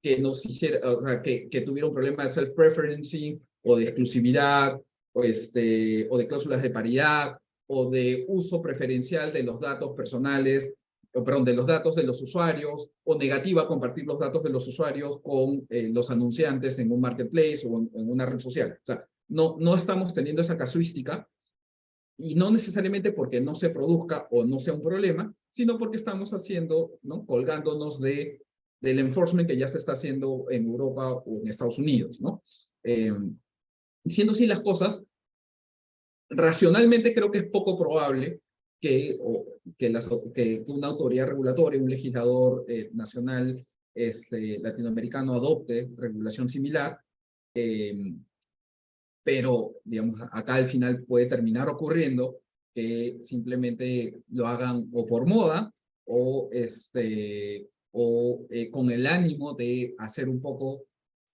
Speaker 5: que nos hiciera, o sea, que tuviera un problema de self-preferencing o de exclusividad o de cláusulas de paridad o de uso preferencial de los datos personales, perdón, de los datos de los usuarios, o negativa a compartir los datos de los usuarios con los anunciantes en un marketplace o en una red social. O sea, no estamos teniendo esa casuística, y no necesariamente porque no se produzca o no sea un problema, sino porque estamos haciendo, ¿no? Colgándonos del enforcement que ya se está haciendo en Europa o en Estados Unidos, ¿no? Siendo así las cosas, racionalmente creo que es poco probable que una autoridad regulatoria, un legislador nacional latinoamericano adopte regulación similar, pero, digamos, acá al final puede terminar ocurriendo que simplemente lo hagan o por moda o, con el ánimo de hacer un poco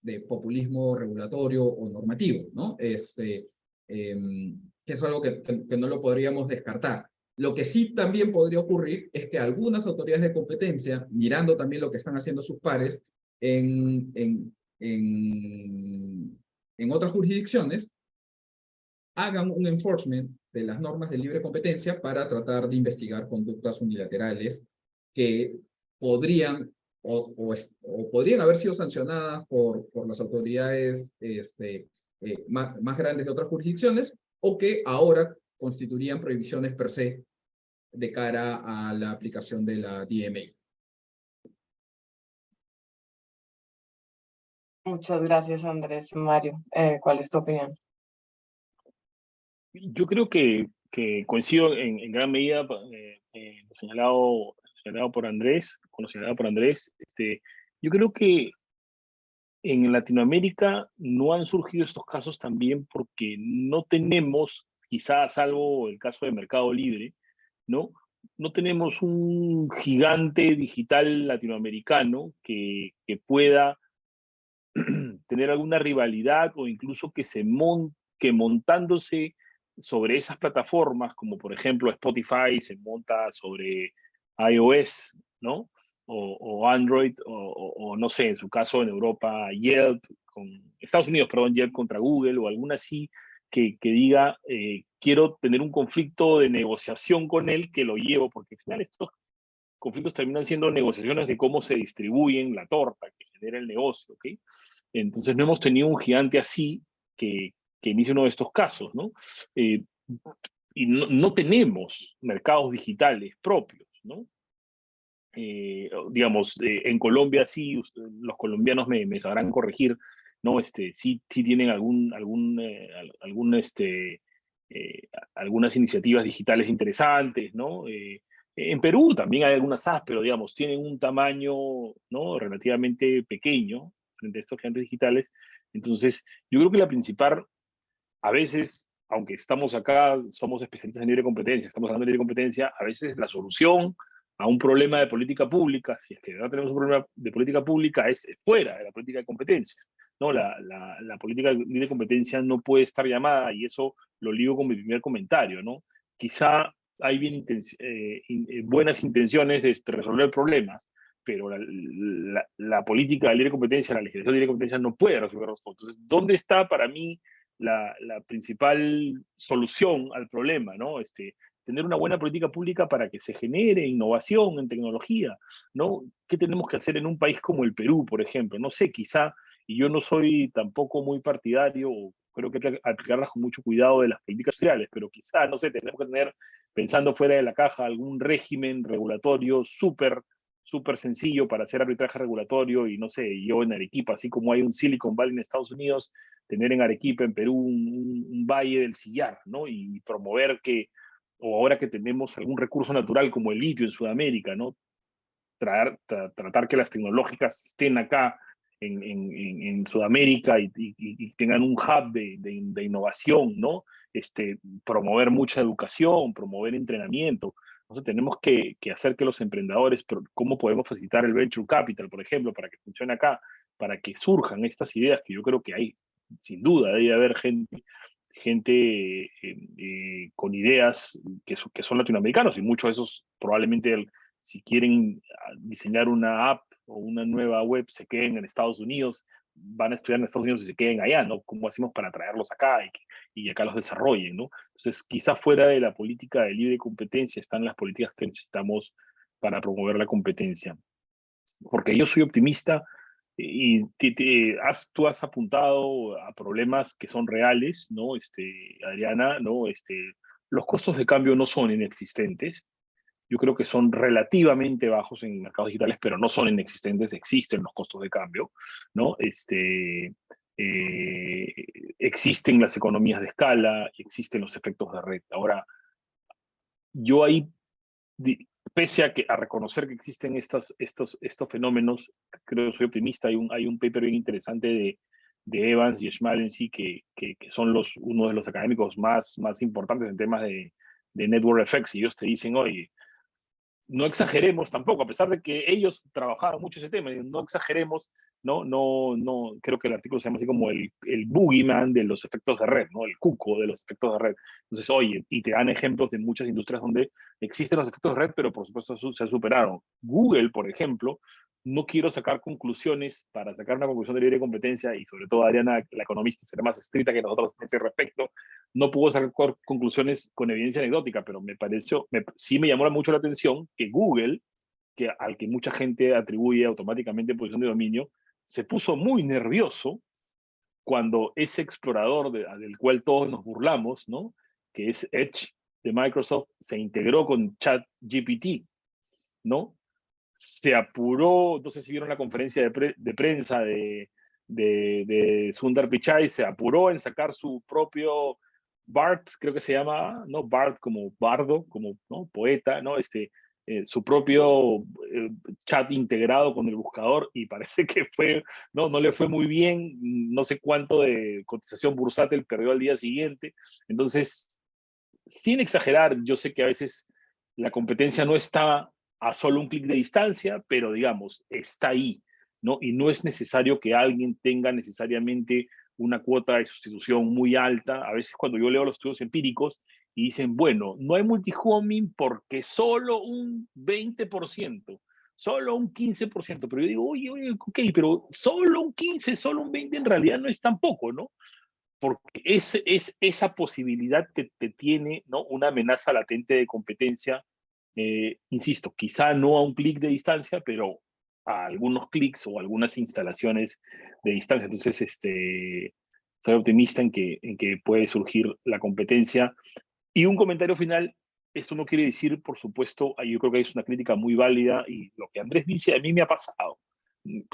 Speaker 5: de populismo regulatorio o normativo, ¿no? Que es algo que no lo podríamos descartar. Lo que sí también podría ocurrir es que algunas autoridades de competencia, mirando también lo que están haciendo sus pares en otras jurisdicciones, hagan un enforcement de las normas de libre competencia para tratar de investigar conductas unilaterales que podrían podrían haber sido sancionadas por las autoridades más grandes de otras jurisdicciones, o que ahora constituirían prohibiciones per se de cara a la aplicación de la DMA.
Speaker 2: Muchas gracias, Andrés. Mario, ¿cuál es tu opinión?
Speaker 4: Yo creo que coincido en gran medida lo señalado por Andrés, con lo señalado por Andrés. Yo creo que en Latinoamérica no han surgido estos casos también porque no tenemos, quizás salvo el caso de Mercado Libre, ¿no? No tenemos un gigante digital latinoamericano que pueda tener alguna rivalidad o incluso que montándose sobre esas plataformas, como por ejemplo Spotify se monta sobre iOS, ¿no? O Android, o no sé, en su caso en Europa, Yelp, Estados Unidos, perdón, Yelp contra Google, o alguna así que diga, quiero tener un conflicto de negociación con él que lo llevo, porque al final estos conflictos terminan siendo negociaciones de cómo se distribuyen la torta que genera el negocio, ¿ok? Entonces no hemos tenido un gigante así que inicie uno de estos casos, ¿no? Y no tenemos mercados digitales propios, ¿no? Digamos, en Colombia sí, los colombianos me sabrán corregir, ¿no? Sí tienen algunas iniciativas digitales interesantes, ¿no? En Perú también hay algunas apps, pero digamos, tienen un tamaño, ¿no? Relativamente pequeño frente a estos gigantes digitales. Entonces, yo creo que la principal, a veces, aunque estamos acá, somos especialistas en libre competencia, estamos hablando de libre competencia, a veces la solución a un problema de política pública, si es que no tenemos un problema de política pública, es fuera de la política de competencia, ¿no? La política de libre competencia no puede estar llamada, y eso lo ligo con mi primer comentario, ¿no? quizá hay buenas intenciones de resolver problemas, pero la política de libre competencia, la legislación de libre competencia no puede resolverlos todos. Entonces, ¿dónde está para mí la principal solución al problema, ¿no? Tener una buena política pública para que se genere innovación en tecnología, ¿no? ¿Qué tenemos que hacer en un país como el Perú, por ejemplo? No sé, quizá, y yo no soy tampoco muy partidario, creo que hay que aplicarlas con mucho cuidado de las políticas sociales, pero quizá, no sé, tenemos que tener, pensando fuera de la caja, algún régimen regulatorio súper sencillo para hacer arbitraje regulatorio y no sé, yo en Arequipa, así como hay un Silicon Valley en Estados Unidos, tener en Arequipa, en Perú, un valle del sillar, ¿no? Y promover que, o ahora que tenemos algún recurso natural como el litio en Sudamérica, ¿no? Tratar que las tecnológicas estén acá en Sudamérica y tengan un hub de innovación, ¿no? Promover mucha educación, promover entrenamiento. Entonces tenemos que hacer que los emprendedores, ¿cómo podemos facilitar el venture capital, por ejemplo, para que funcione acá, para que surjan estas ideas que yo creo que hay, sin duda, debe haber gente con ideas que son latinoamericanos y muchos de esos probablemente si quieren diseñar una app o una nueva web se queden en Estados Unidos, van a estudiar en Estados Unidos y se queden allá, ¿no? ¿Cómo hacemos para traerlos acá y acá los desarrollen, ¿no? Entonces, quizá fuera de la política de libre competencia están las políticas que necesitamos para promover la competencia. Porque yo soy optimista y tú has apuntado a problemas que son reales, ¿no? Adriana, ¿no? Los costos de cambio no son inexistentes. Yo creo que son relativamente bajos en mercados digitales, pero no son inexistentes, existen los costos de cambio, ¿no? Existen las economías de escala, existen los efectos de red. Ahora, yo ahí pese a reconocer que existen estos fenómenos, creo que soy optimista. Hay un paper bien interesante de Evans y Schmalensky, que son uno de los académicos más importantes en temas de network effects, y ellos te dicen, oye, no exageremos tampoco, a pesar de que ellos trabajaron mucho ese tema, no exageremos, no, creo que el artículo se llama así como el boogeyman de los efectos de red, ¿no? El cuco de los efectos de red. Entonces, oye, y te dan ejemplos de muchas industrias donde existen los efectos de red, pero por supuesto se superaron. Google, por ejemplo, no quiero sacar conclusiones para sacar una conclusión de libre competencia, y sobre todo Adriana, la economista, será más estricta que nosotros en ese respecto, no puedo sacar conclusiones con evidencia anecdótica, pero sí me llamó mucho la atención que Google, al que mucha gente atribuye automáticamente posición de dominio, se puso muy nervioso cuando ese explorador del cual todos nos burlamos, ¿no? Que es Edge de Microsoft, se integró con ChatGPT, ¿no? Se apuró, no sé si vieron la conferencia de prensa de Sundar Pichai, se apuró en sacar su propio BART, creo que se llama, ¿no? BART como bardo, como, ¿no? Poeta, ¿no? Su propio chat integrado con el buscador, y parece que no le fue muy bien, no sé cuánto de cotización bursátil perdió al día siguiente. Entonces, sin exagerar, yo sé que a veces la competencia no está a solo un clic de distancia, pero digamos, está ahí, ¿no? Y no es necesario que alguien tenga necesariamente una cuota de sustitución muy alta. A veces cuando yo leo los estudios empíricos y dicen, bueno, no hay multihoming porque solo un 20%, solo un 15%, pero yo digo, oye, ok, pero solo un 15, solo un 20 en realidad no es tan poco, ¿no? Porque es esa posibilidad que te tiene, ¿no? Una amenaza latente de competencia, insisto, quizá no a un clic de distancia, pero a algunos clics o algunas instalaciones de distancia. Entonces, soy optimista en que puede surgir la competencia. Y un comentario final: esto no quiere decir, por supuesto, yo creo que es una crítica muy válida, y lo que Andrés dice a mí me ha pasado.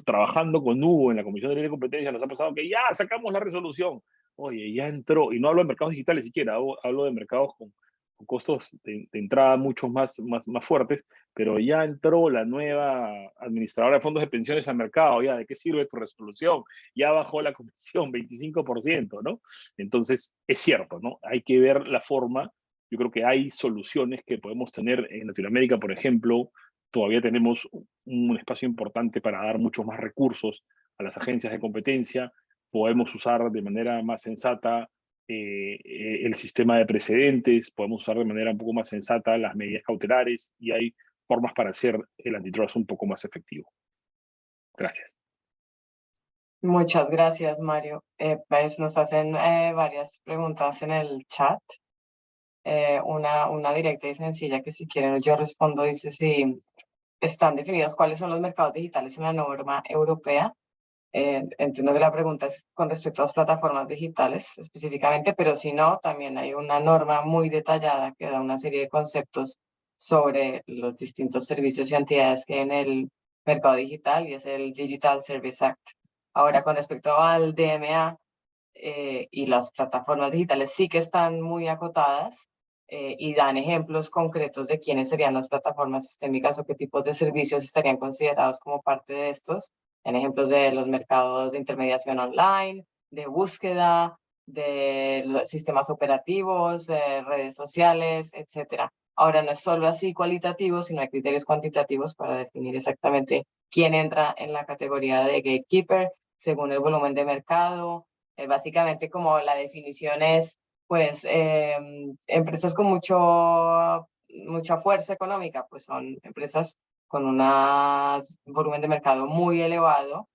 Speaker 4: Trabajando con Hugo en la Comisión de Libre Competencia, nos ha pasado que ya sacamos la resolución. Oye, ya entró, y no hablo de mercados digitales siquiera, hablo de mercados con costos de entrada mucho más fuertes, pero ya entró la nueva administradora de fondos de pensiones al mercado. Ya, ¿de qué sirve tu resolución? Ya bajó la comisión 25%, ¿no? Entonces, es cierto, ¿no? Hay que ver la forma. Yo creo que hay soluciones que podemos tener en Latinoamérica, por ejemplo. Todavía tenemos un espacio importante para dar muchos más recursos a las agencias de competencia. Podemos usar de manera más sensata el sistema de precedentes, podemos usar de manera un poco más sensata las medidas cautelares y hay formas para hacer el antitrust un poco más efectivo. Gracias.
Speaker 2: Muchas gracias, Mario. Pues nos hacen varias preguntas en el chat. Una directa y sencilla que si quieren yo respondo, dice si están definidos cuáles son los mercados digitales en la norma europea. Entiendo que la pregunta es con respecto a las plataformas digitales específicamente, pero si no, también hay una norma muy detallada que da una serie de conceptos sobre los distintos servicios y entidades que hay en el mercado digital y es el Digital Service Act. Ahora, con respecto al DMA y las plataformas digitales, sí que están muy acotadas y dan ejemplos concretos de quiénes serían las plataformas sistémicas o qué tipos de servicios estarían considerados como parte de estos, en ejemplos de los mercados de intermediación online, de búsqueda, de los sistemas operativos, redes sociales, etcétera. Ahora no es solo así cualitativo, sino hay criterios cuantitativos para definir exactamente quién entra en la categoría de gatekeeper según el volumen de mercado. Básicamente como la definición es, pues, empresas con mucha fuerza económica, pues son empresas con un volumen de mercado muy elevado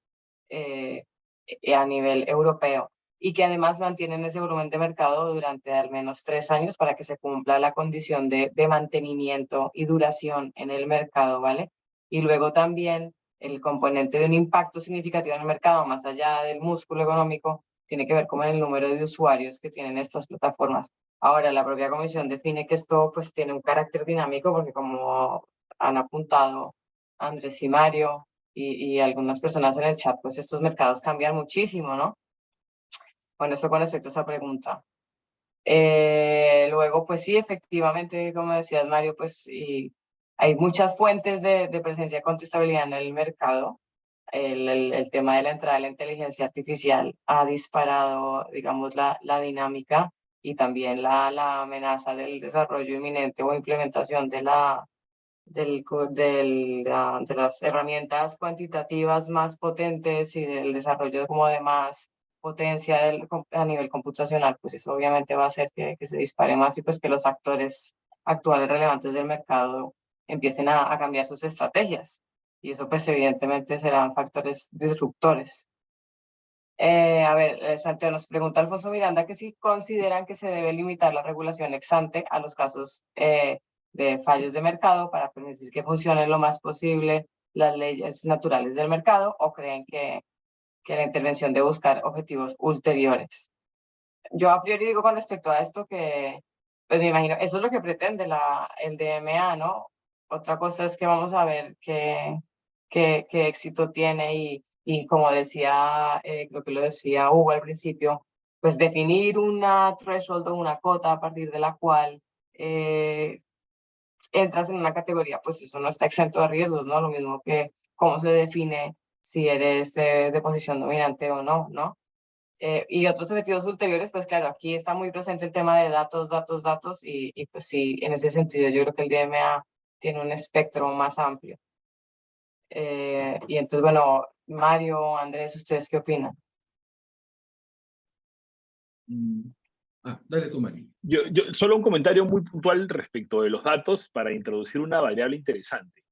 Speaker 2: a nivel europeo y que además mantienen ese volumen de mercado durante al menos 3 años para que se cumpla la condición de mantenimiento y duración en el mercado, ¿vale? Y luego también el componente de un impacto significativo en el mercado, más allá del músculo económico, tiene que ver con el número de usuarios que tienen estas plataformas. Ahora, la propia comisión define que esto pues tiene un carácter dinámico porque como han apuntado Andrés y Mario y algunas personas en el chat, pues estos mercados cambian muchísimo, ¿no? Bueno, eso con respecto a esa pregunta. Luego, pues sí, efectivamente, como decías, Mario, pues y hay muchas fuentes de presencia de contestabilidad en el mercado. El tema de la entrada de la inteligencia artificial ha disparado, digamos, la dinámica y también la amenaza del desarrollo inminente o implementación de las herramientas cuantitativas más potentes y del desarrollo como de más potencia a nivel computacional, pues eso obviamente va a hacer que se dispare más y pues que los actores actuales relevantes del mercado empiecen a cambiar sus estrategias. Y eso pues evidentemente serán factores disruptores. A ver, nos pregunta Alfonso Miranda que si consideran que se debe limitar la regulación ex ante a los casos de fallos de mercado para permitir que funcionen lo más posible las leyes naturales del mercado o creen que la intervención de buscar objetivos ulteriores. Yo a priori digo con respecto a esto que, pues me imagino, eso es lo que pretende el DMA, ¿no? Otra cosa es que vamos a ver qué éxito tiene y como decía, creo que lo decía Hugo al principio, pues definir una threshold o una cota a partir de la cual entras en una categoría, pues eso no está exento de riesgos, ¿no? Lo mismo que cómo se define si eres de posición dominante o no, ¿no? Y otros objetivos ulteriores, pues claro, aquí está muy presente el tema de datos, datos, datos, y pues sí, en ese sentido yo creo que el DMA tiene un espectro más amplio. Y entonces, bueno, Mario, Andrés, ¿ustedes qué opinan?
Speaker 5: Dale tú, Mario.
Speaker 4: Yo solo un comentario muy puntual respecto de los datos para introducir una variable interesante.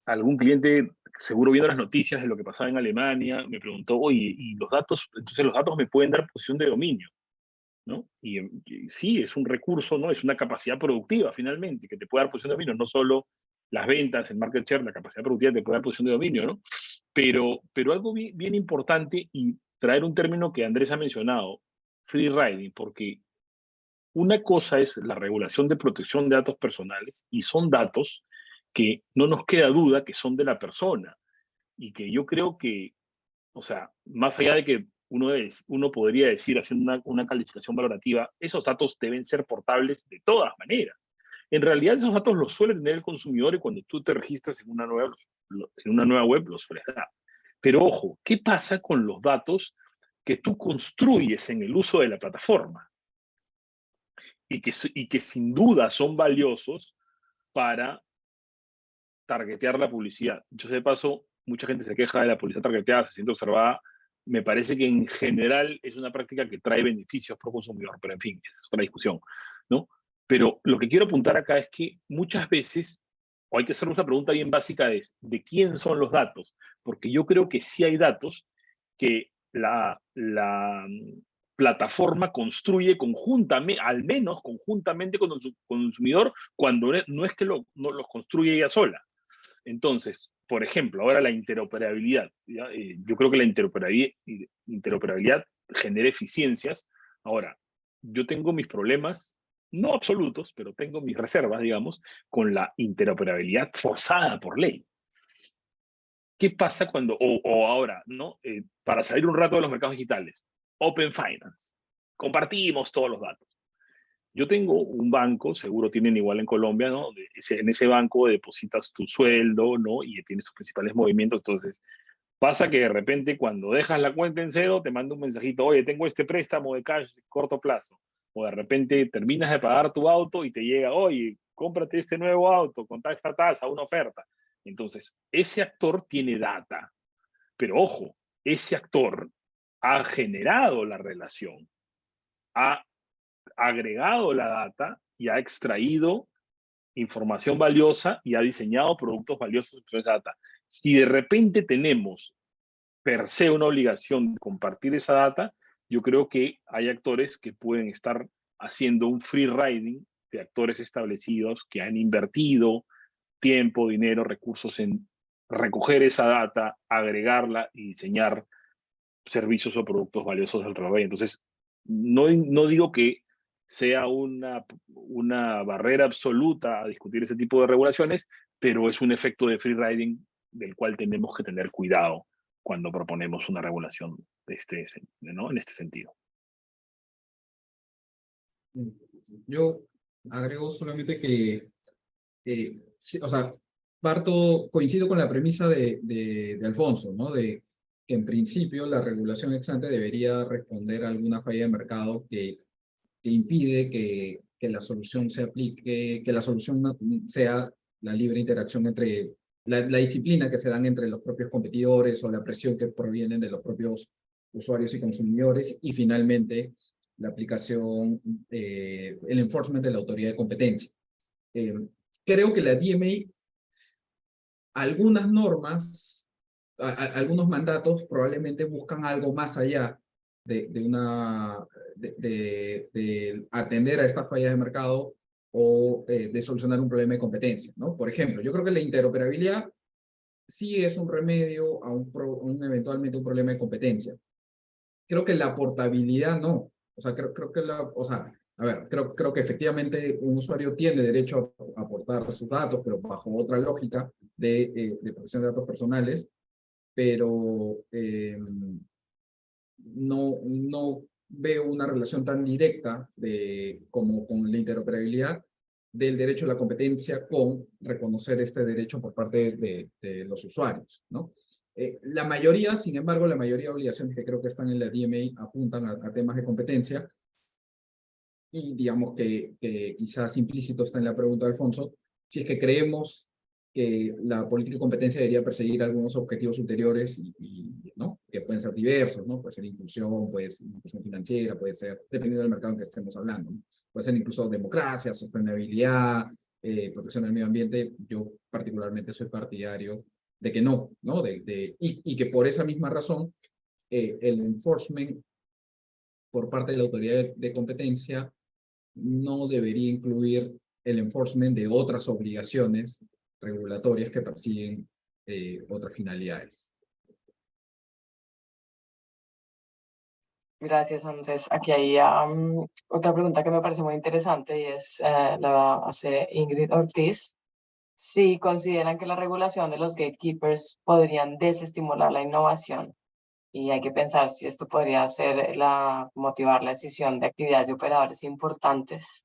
Speaker 4: Algún cliente, seguro viendo las noticias de lo que pasaba en Alemania, me preguntó, oye, ¿y los datos? Entonces los datos me pueden dar posición de dominio, ¿no? Y sí, es un recurso, ¿no? Es una capacidad productiva, finalmente, que te puede dar posición de dominio, no solo las ventas, el market share, la capacidad productiva te puede dar posición de dominio, ¿no? Pero algo bien importante, y traer un término que Andrés ha mencionado, free riding, porque una cosa es la regulación de protección de datos personales y son datos que no nos queda duda que son de la persona y que yo creo que, o sea, más allá de que uno podría decir, haciendo una calificación valorativa, esos datos deben ser portables de todas maneras. En realidad esos datos los suele tener el consumidor y cuando tú te registras en una nueva web los sueles dar. Pero ojo, ¿qué pasa con los datos que tú construyes en el uso de la plataforma? Y que sin duda son valiosos para targetear la publicidad. Yo sé de paso, mucha gente se queja de la publicidad targeteada, se siente observada. me parece que en general es una práctica que trae beneficios pro consumidor, pero en fin, es otra discusión, ¿no? Pero lo que quiero apuntar acá es que muchas veces, o hay que hacer una pregunta bien básica, es ¿de quién son los datos? Porque yo creo que sí hay datos que la plataforma construye conjuntamente, al menos conjuntamente con el consumidor, cuando no es que no los construye ella sola. Entonces, por ejemplo, ahora la interoperabilidad. Yo creo que la interoperabilidad genera eficiencias. Ahora, yo tengo mis problemas, no absolutos, pero tengo mis reservas, digamos, con la interoperabilidad forzada por ley. ¿Qué pasa cuando, o ahora, ¿no? Para salir un rato de los mercados digitales, Open Finance, compartimos todos los datos. Yo tengo un banco, seguro tienen igual en Colombia, ¿no? En ese banco depositas tu sueldo, ¿no? Y tienes tus principales movimientos. Entonces, pasa que de repente cuando dejas la cuenta en cero, te manda un mensajito, oye, tengo este préstamo de cash de corto plazo. O de repente terminas de pagar tu auto y te llega, oye, cómprate este nuevo auto, con esta tasa, una oferta. Entonces, ese actor tiene data. Pero ojo, ese actor ha generado la relación, ha agregado la data y ha extraído información valiosa y ha diseñado productos valiosos con esa data. Si de repente tenemos per se una obligación de compartir esa data, yo creo que hay actores que pueden estar haciendo un free riding de actores establecidos que han invertido tiempo, dinero, recursos en recoger esa data, agregarla y diseñar servicios o productos valiosos alrededor de ella. Entonces, no digo que sea una barrera absoluta a discutir ese tipo de regulaciones, pero es un efecto de free riding del cual tenemos que tener cuidado cuando proponemos una regulación ¿no? En este sentido.
Speaker 5: Yo agrego solamente que, sí, o sea, coincido con la premisa de Alfonso, ¿no? De que en principio la regulación ex ante debería responder a alguna falla de mercado que impide que la solución se aplique, que la solución sea la libre interacción entre la disciplina que se dan entre los propios competidores o la presión que provienen de los propios usuarios y consumidores y finalmente la aplicación, el enforcement de la autoridad de competencia. Creo que la DMA, algunas normas, algunos mandatos probablemente buscan algo más allá de atender a estas fallas de mercado o de solucionar un problema de competencia, ¿no? Por ejemplo, yo creo que la interoperabilidad sí es un remedio a eventualmente un problema de competencia. Creo que la portabilidad no. O sea, creo que creo que efectivamente un usuario tiene derecho a aportar sus datos, pero bajo otra lógica de protección de datos personales, pero no veo una relación tan directa como con la interoperabilidad del derecho a la competencia con reconocer este derecho por parte de los usuarios, ¿no? La mayoría, sin embargo, la mayoría de obligaciones que creo que están en la DMA apuntan a temas de competencia y digamos que quizás implícito está en la pregunta de Alfonso, si es que creemos que la política de competencia debería perseguir algunos objetivos ulteriores ¿no? Que pueden ser diversos, ¿no? Puede ser inclusión, puede ser inclusión financiera, puede ser, dependiendo del mercado en que estemos hablando, ¿no? Puede ser incluso democracia, sostenibilidad, protección del medio ambiente. Yo particularmente soy partidario de que no, ¿no? Y que por esa misma razón el enforcement por parte de la autoridad de competencia no debería incluir el enforcement de otras obligaciones regulatorias que persiguen otras finalidades.
Speaker 2: Gracias, Andrés. Aquí hay otra pregunta que me parece muy interesante y la hace Ingrid Ortiz. Si consideran que la regulación de los gatekeepers podrían desestimular la innovación y hay que pensar si esto podría motivar la decisión de actividades de operadores importantes.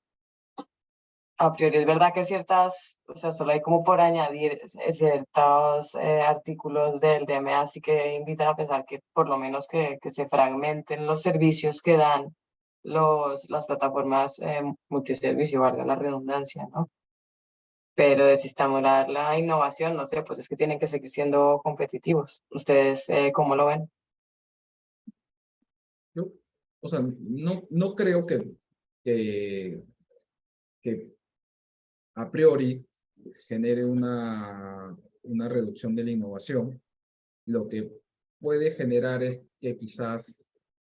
Speaker 2: A priori es verdad que o sea, solo hay como por añadir ciertos artículos del DMA, así que invitan a pensar que por lo menos que se fragmenten los servicios que dan las plataformas multiservicio, valga la redundancia, ¿no? Pero desestimular la innovación, no sé, pues es que tienen que seguir siendo competitivos. ¿Ustedes cómo lo ven?
Speaker 5: Yo, o sea, no creo que a priori genere una reducción de la innovación. Lo que puede generar es que quizás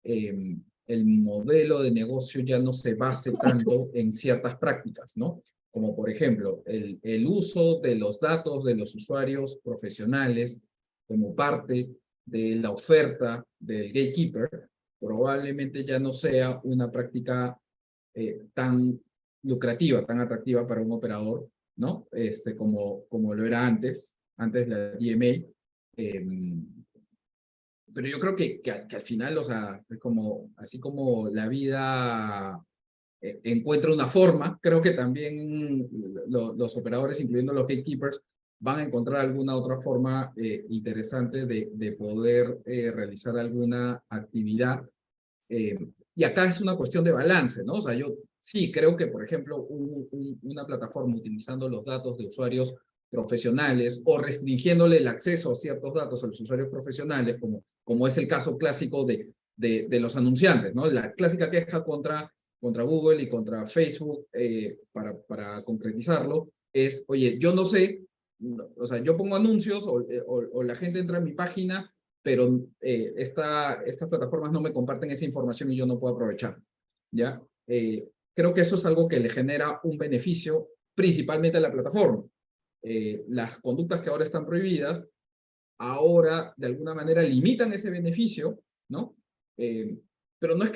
Speaker 5: el modelo de negocio ya no se base tanto en ciertas prácticas, ¿no? Como por ejemplo, el uso de los datos de los usuarios profesionales como parte de la oferta del gatekeeper, probablemente ya no sea una práctica tan lucrativa, tan atractiva para un operador, ¿no? Como lo era antes de la DMA. Pero yo creo que al final, o sea, es como, así como la vida encuentra una forma, creo que también los operadores, incluyendo los gatekeepers, van a encontrar alguna otra forma interesante de poder realizar alguna actividad. Y acá es una cuestión de balance, ¿no? O sea, yo sí creo que, por ejemplo, una plataforma utilizando los datos de usuarios profesionales o restringiéndole el acceso a ciertos datos a los usuarios profesionales, como es el caso clásico de los anunciantes, ¿no? La clásica queja contra Google y contra Facebook, para concretizarlo, es, oye, yo no sé, o sea, yo pongo anuncios o la gente entra a mi página, pero estas plataformas no me comparten esa información y yo no puedo aprovechar, ¿ya? Creo que eso es algo que le genera un beneficio principalmente a la plataforma. Las conductas que ahora están prohibidas, ahora de alguna manera limitan ese beneficio, ¿no? Pero no es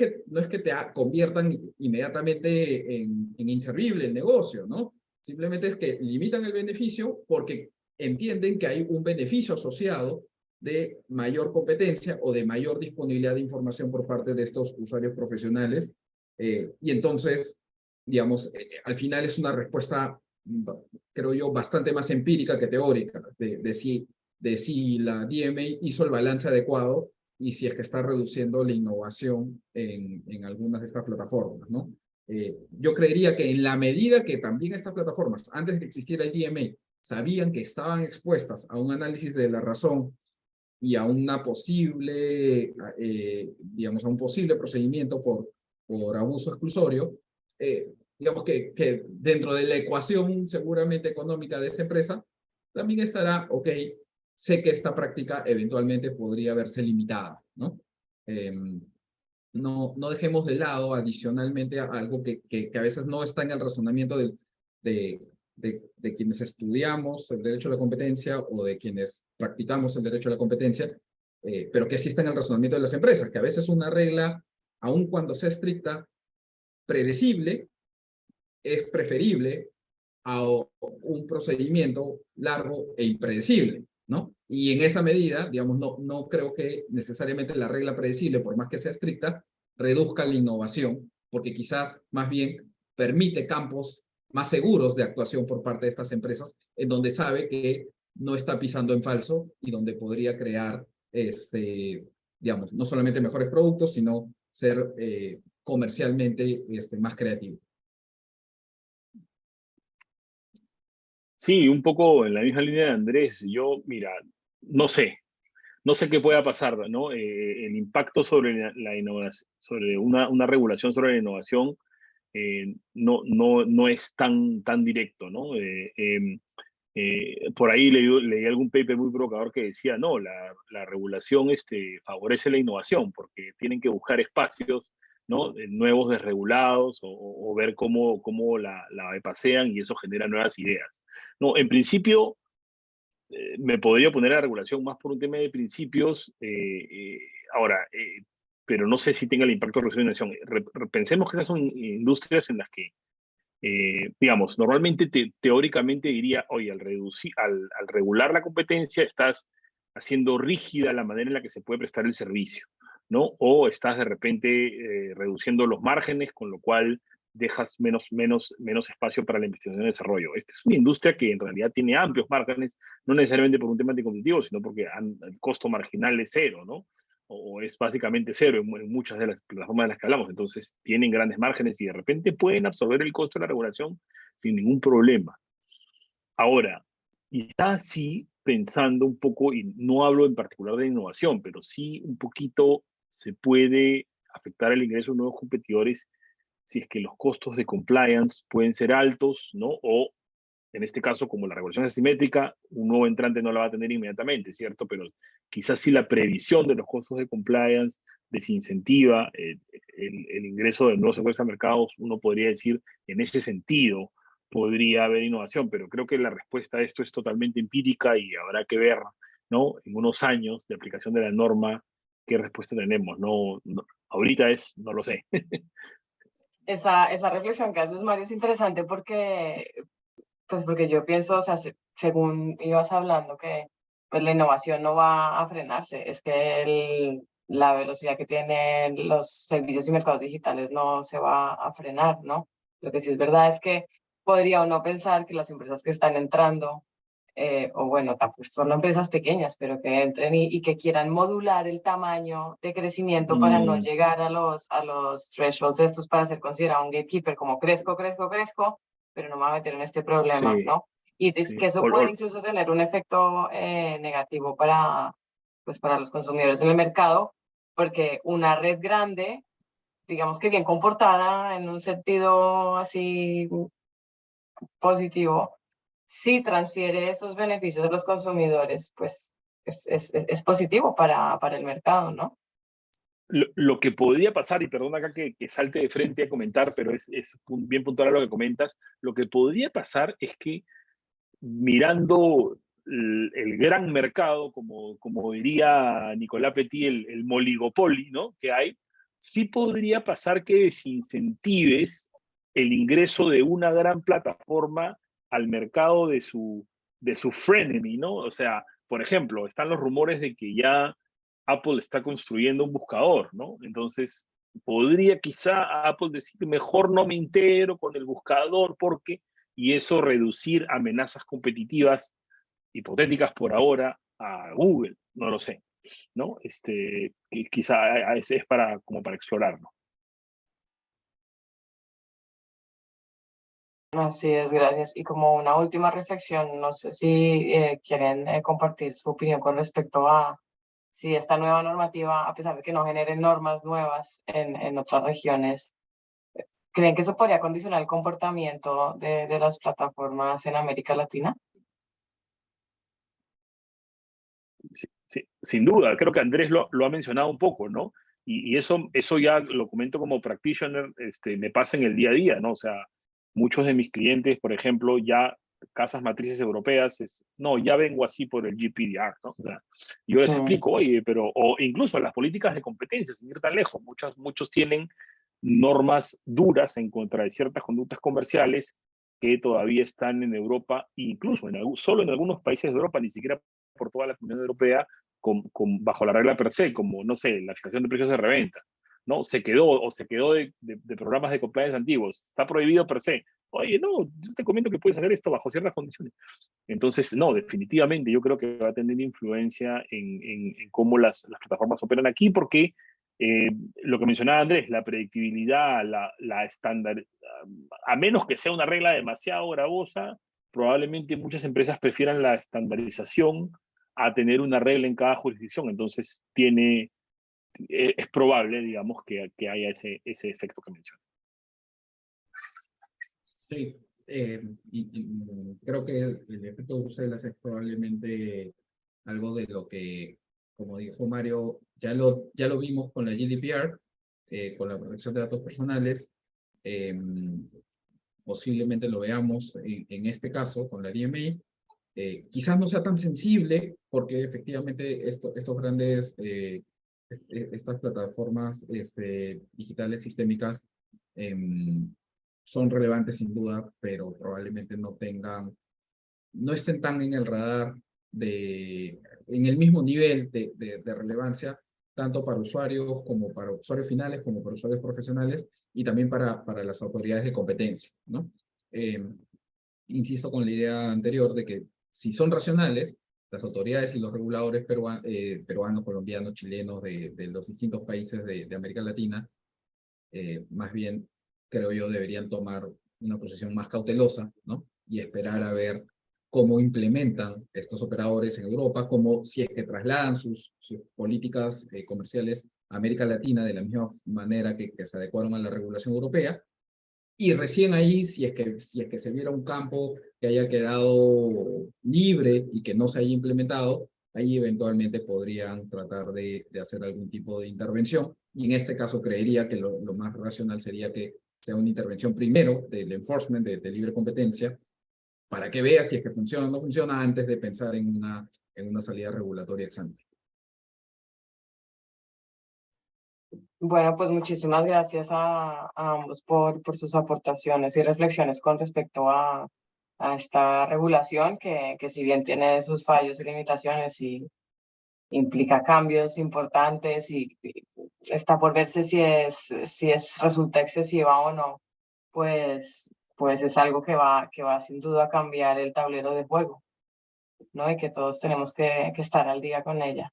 Speaker 5: que te conviertan inmediatamente en inservible el negocio, ¿no? Simplemente es que limitan el beneficio porque entienden que hay un beneficio asociado de mayor competencia o de mayor disponibilidad de información por parte de estos usuarios profesionales. Y entonces, digamos, al final es una respuesta, creo yo, bastante más empírica que teórica de si la DMA hizo el balance adecuado y si es que está reduciendo la innovación en algunas de estas plataformas, ¿no? Yo creería que en la medida que también estas plataformas, antes de que existiera el DMA, sabían que estaban expuestas a un análisis de la razón y a una posible, digamos, a un posible procedimiento por abuso exclusorio, digamos que dentro de la ecuación seguramente económica de esa empresa, también estará, ok, sé que esta práctica eventualmente podría verse limitada, ¿no? No dejemos de lado adicionalmente algo que a veces no está en el razonamiento de quienes estudiamos el derecho a la competencia o de quienes practicamos el derecho a la competencia, pero que sí está en el razonamiento de las empresas, que a veces una regla, aun cuando sea estricta, predecible, es preferible a un procedimiento largo e impredecible, ¿no? Y en esa medida, digamos, no creo que necesariamente la regla predecible, por más que sea estricta, reduzca la innovación, porque quizás más bien permite campos más seguros de actuación por parte de estas empresas, en donde sabe que no está pisando en falso y donde podría crear, digamos, no solamente mejores productos, sino ser comercialmente más creativo.
Speaker 4: Sí, un poco en la misma línea de Andrés. Yo, mira, no sé qué pueda pasar, ¿no? El impacto sobre la innovación, sobre una regulación sobre la innovación, no es tan directo, ¿no? Por ahí leí algún paper muy provocador que decía, no, la regulación favorece la innovación porque tienen que buscar espacios, ¿no? Nuevos desregulados o ver cómo la pasean y eso genera nuevas ideas. No, en principio me podría poner a la regulación más por un tema de principios, ahora, pero no sé si tenga el impacto de reducción de innovación. Pensemos que esas son industrias en las que digamos, normalmente teóricamente diría, oye, al regular la competencia estás haciendo rígida la manera en la que se puede prestar el servicio, ¿no? O estás de repente reduciendo los márgenes, con lo cual dejas menos espacio para la investigación y desarrollo. Esta es una industria que en realidad tiene amplios márgenes, no necesariamente por un tema anticompetitivo, sino porque el costo marginal es cero, ¿no? O es básicamente cero en muchas de las plataformas de las que hablamos. Entonces, tienen grandes márgenes y de repente pueden absorber el costo de la regulación sin ningún problema. Ahora, quizá sí pensando un poco, y no hablo en particular de innovación, pero sí un poquito se puede afectar el ingreso de nuevos competidores si es que los costos de compliance pueden ser altos, ¿no? O, en este caso, como la regulación es asimétrica, un nuevo entrante no la va a tener inmediatamente, ¿cierto? Pero quizás si la previsión de los costos de compliance desincentiva el ingreso de nuevos sectores a mercados, uno podría decir, en ese sentido, podría haber innovación, pero creo que la respuesta a esto es totalmente empírica y habrá que ver, ¿no? En unos años de aplicación de la norma, qué respuesta tenemos, ahorita no lo sé.
Speaker 2: Esa reflexión que haces, Mario, es interesante porque yo pienso, o sea, según ibas hablando, que pues la innovación no va a frenarse, es que la velocidad que tienen los servicios y mercados digitales no se va a frenar, ¿no? Lo que sí es verdad es que podría uno pensar que las empresas que están entrando, o bueno, tampoco son empresas pequeñas, pero que entren y que quieran modular el tamaño de crecimiento para no llegar a los thresholds estos para ser considerado un gatekeeper, como crezco, pero no me voy a meter en este problema,
Speaker 4: Sí,
Speaker 2: ¿no? Y es
Speaker 4: sí.
Speaker 2: que eso puede incluso tener un efecto negativo para los consumidores en el mercado, porque una red grande, digamos que bien comportada en un sentido así positivo, si transfiere esos beneficios a los consumidores, pues es positivo para el mercado, ¿no?
Speaker 4: Lo que podría pasar, y perdona acá que salte de frente a comentar, pero es bien puntual a lo que comentas, lo que podría pasar es que mirando el gran mercado, como diría Nicolás Petit, el moligopoli, ¿no? Que hay, sí podría pasar que desincentives el ingreso de una gran plataforma al mercado de su frenemy, ¿no? O sea, por ejemplo, están los rumores de que ya Apple está construyendo un buscador, ¿no? Entonces, podría quizá Apple decir, mejor no me integro con el buscador porque, y eso reducir amenazas competitivas hipotéticas por ahora a Google, no lo sé, ¿no? Quizá es como para explorarlo.
Speaker 2: Así es, gracias. Y como una última reflexión, no sé si quieren compartir su opinión con respecto a si esta nueva normativa, a pesar de que no genere normas nuevas en otras regiones, ¿creen que eso podría condicionar el comportamiento de las plataformas en América Latina?
Speaker 4: Sí, sí, sin duda, creo que Andrés lo ha mencionado un poco, ¿no? Y eso ya lo comento como practitioner, me pasa en el día a día, ¿no? O sea, muchos de mis clientes, por ejemplo, ya casas matrices europeas, no, ya vengo así por el GDPR, ¿no? O sea, yo les explico, oye, o incluso las políticas de competencia, sin ir tan lejos, muchos tienen normas duras en contra de ciertas conductas comerciales que todavía están en Europa, incluso solo en algunos países de Europa, ni siquiera por toda la Unión Europea, bajo la regla per se, como, no sé, la fijación de precios de reventa, ¿no? Se quedó de programas de compliance antiguos. Está prohibido per se. Oye, no, yo te comento que puedes hacer esto bajo ciertas condiciones. Entonces, no, definitivamente yo creo que va a tener influencia en cómo las plataformas operan aquí, porque lo que mencionaba Andrés, la predictibilidad, la estándar, a menos que sea una regla demasiado gravosa, probablemente muchas empresas prefieran la estandarización a tener una regla en cada jurisdicción. Entonces, es probable, digamos, que haya ese efecto que menciona.
Speaker 5: Sí, y creo que el efecto de Bruselas es probablemente algo de lo que, como dijo Mario, ya lo vimos con la GDPR, con la protección de datos personales. Posiblemente lo veamos en este caso con la DMA. Quizás no sea tan sensible porque efectivamente estos grandes, estas plataformas digitales sistémicas son relevantes sin duda, pero probablemente no estén tan en el radar en el mismo nivel de relevancia, tanto para usuarios como para usuarios finales, como para usuarios profesionales, y también para las autoridades de competencia, ¿no? Insisto con la idea anterior de que si son racionales, las autoridades y los reguladores peruanos, colombianos, chilenos de los distintos países de América Latina, más bien, creo yo, deberían tomar una posición más cautelosa, ¿no? Y esperar a ver cómo implementan estos operadores en Europa, si es que trasladan sus políticas comerciales América Latina de la misma manera que se adecuaron a la regulación europea. Y recién ahí, si es que se viera un campo que haya quedado libre y que no se haya implementado, ahí eventualmente podrían tratar de hacer algún tipo de intervención. Y en este caso creería que lo más racional sería que sea una intervención primero del enforcement de libre competencia, para que vea si es que funciona o no funciona antes de pensar en una salida regulatoria ex ante.
Speaker 2: Bueno, pues muchísimas gracias a ambos por sus aportaciones y reflexiones con respecto a esta regulación que si bien tiene sus fallos y limitaciones y implica cambios importantes y está por verse si resulta excesiva o no, pues es algo que va sin duda a cambiar el tablero de juego, ¿no? Y que todos tenemos que estar al día con ella.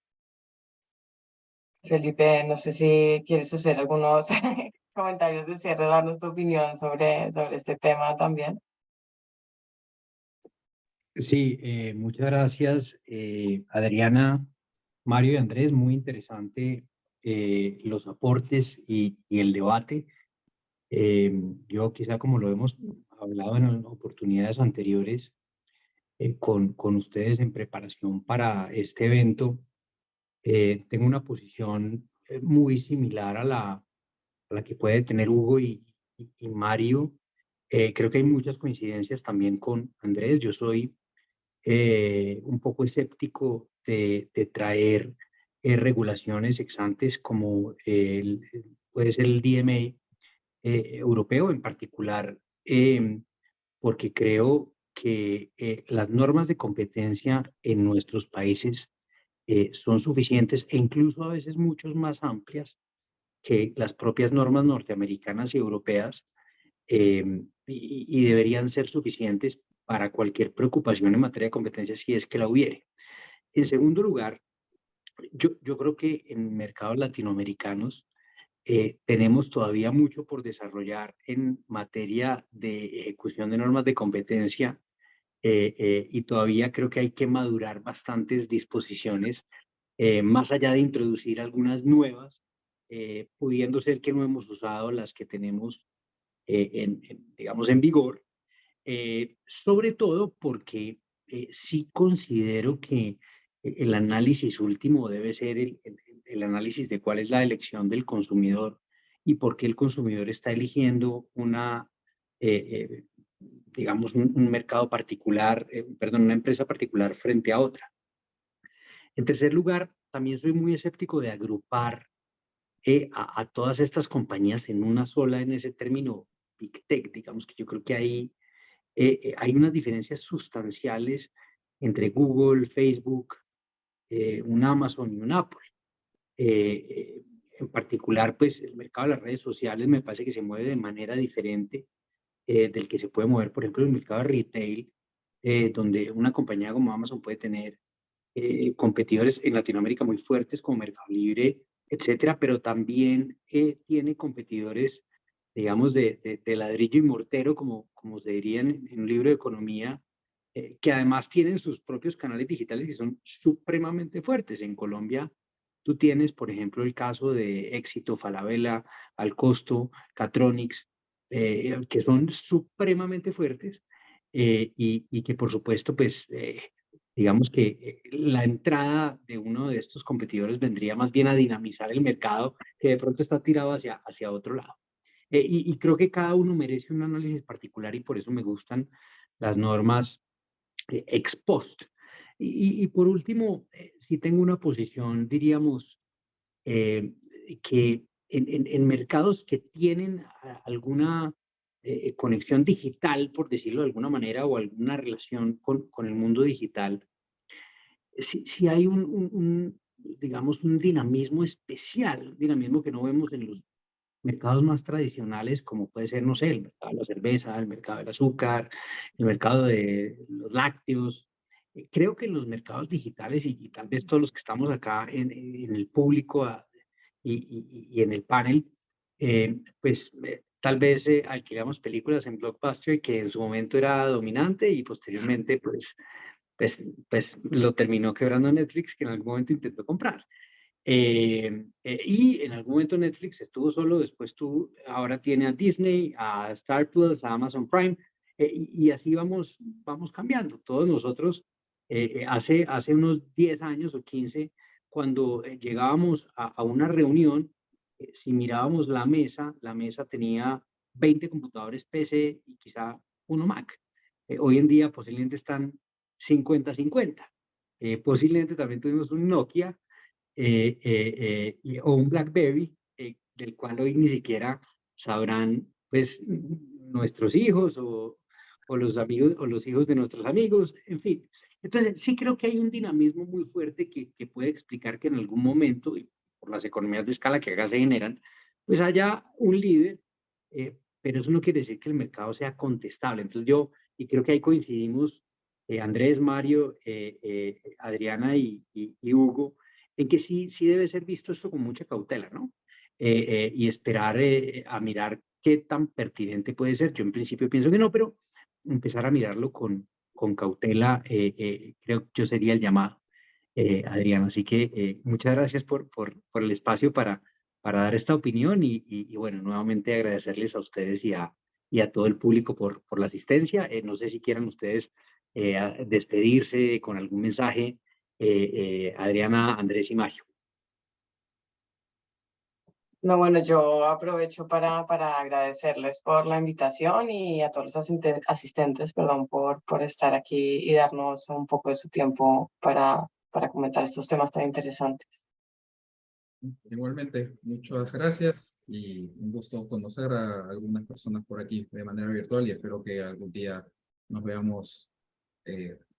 Speaker 2: Felipe, no sé si quieres hacer algunos comentarios de cierre, darnos tu opinión sobre este tema también.
Speaker 1: Sí, muchas gracias, Adriana, Mario y Andrés. Muy interesante los aportes y el debate. Yo quizá como lo hemos hablado en oportunidades anteriores con ustedes en preparación para este evento, tengo una posición muy similar a la que puede tener Hugo y Mario. Creo que hay muchas coincidencias también con Andrés. Yo soy un poco escéptico de traer regulaciones ex antes como puede ser el DMA europeo en particular, porque creo que las normas de competencia en nuestros países son suficientes e incluso a veces muchos más amplias que las propias normas norteamericanas y europeas, y deberían ser suficientes para cualquier preocupación en materia de competencia si es que la hubiere. En segundo lugar, yo creo que en mercados latinoamericanos tenemos todavía mucho por desarrollar en materia de ejecución de normas de competencia, y todavía creo que hay que madurar bastantes disposiciones, más allá de introducir algunas nuevas, pudiendo ser que no hemos usado las que tenemos digamos, en vigor, sobre todo porque sí considero que el análisis último debe ser el análisis de cuál es la elección del consumidor y por qué el consumidor está eligiendo digamos, un mercado particular, perdón, una empresa particular frente a otra. En tercer lugar, también soy muy escéptico de agrupar a todas estas compañías en una sola, en ese término Big Tech. Digamos que yo creo que hay unas diferencias sustanciales entre Google, Facebook, un Amazon y un Apple. En particular, pues el mercado de las redes sociales me parece que se mueve de manera diferente del que se puede mover, por ejemplo, el mercado de retail, donde una compañía como Amazon puede tener competidores en Latinoamérica muy fuertes como Mercado Libre, etcétera, pero también tiene competidores, digamos, de ladrillo y mortero, como se diría en un libro de economía, que además tienen sus propios canales digitales y son supremamente fuertes. En Colombia, tú tienes, por ejemplo, el caso de Éxito, Falabella, Alcosto, Catronics, que son supremamente fuertes, y que, por supuesto, pues, digamos que la entrada de uno de estos competidores vendría más bien a dinamizar el mercado, que de pronto está tirado hacia otro lado. Y creo que cada uno merece un análisis particular y por eso me gustan las normas ex post. Y por último, si tengo una posición, diríamos, que en mercados que tienen alguna conexión digital, por decirlo de alguna manera, o alguna relación con el mundo digital, si hay digamos, un dinamismo especial, un dinamismo que no vemos en los mercados más tradicionales, como puede ser, no sé, el mercado de la cerveza, el mercado del azúcar, el mercado de los lácteos. Creo que en los mercados digitales y tal vez todos los que estamos acá en el público y en el panel, pues tal vez alquilamos películas en Blockbuster que en su momento era dominante y posteriormente pues lo terminó quebrando Netflix, que en algún momento intentó comprar. Y en algún momento Netflix estuvo solo, después ahora tiene a Disney, a Star Plus, a Amazon Prime, y así vamos cambiando. Todos nosotros, hace unos 10 años o 15, cuando llegábamos a una reunión, si mirábamos la mesa tenía 20 computadores PC y quizá uno Mac. Hoy en día posiblemente están 50-50. Posiblemente también tuvimos un Nokia o un BlackBerry, del cual hoy ni siquiera sabrán, pues, nuestros hijos o los amigos o los hijos de nuestros amigos, en fin. Entonces, sí creo que hay un dinamismo muy fuerte que puede explicar que en algún momento, y por las economías de escala que acá se generan, pues haya un líder, pero eso no quiere decir que el mercado sea contestable. Entonces y creo que ahí coincidimos, Andrés, Mario, Adriana y Hugo, en que sí debe ser visto esto con mucha cautela, ¿no? Y esperar a mirar qué tan pertinente puede ser. Yo en principio pienso que no, pero empezar a mirarlo con cautela, creo que yo sería el llamado, Adrián. Así que muchas gracias por el espacio para dar esta opinión y bueno, nuevamente agradecerles a ustedes y a todo el público por la asistencia. No sé si quieran ustedes despedirse con algún mensaje, Adriana, Andrés y Mario.
Speaker 2: No, bueno, yo aprovecho para agradecerles por la invitación y a todos los asistentes, perdón, por estar aquí y darnos un poco de su tiempo para comentar estos temas tan interesantes.
Speaker 5: Igualmente, muchas gracias y un gusto conocer a algunas personas por aquí de manera virtual y espero que algún día nos veamos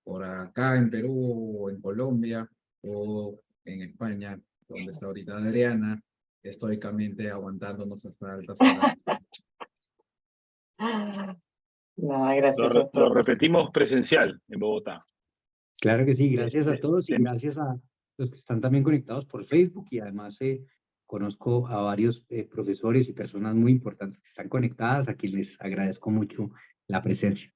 Speaker 5: por acá en Perú o en Colombia o en España, donde está ahorita Adriana, estoicamente aguantándonos hasta altas horas.
Speaker 2: Nada, gracias a
Speaker 4: Lo
Speaker 2: todos.
Speaker 4: repetimos presencial en Bogotá.
Speaker 1: Claro que sí, gracias a
Speaker 4: Este,
Speaker 1: todos y gracias a los que están también conectados por Facebook, y además conozco a varios profesores y personas muy importantes que están conectadas, a quienes les agradezco mucho la presencia.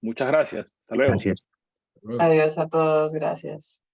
Speaker 4: Muchas gracias. Hasta luego.
Speaker 1: Gracias.
Speaker 5: Hasta luego.
Speaker 2: Adiós a todos, gracias.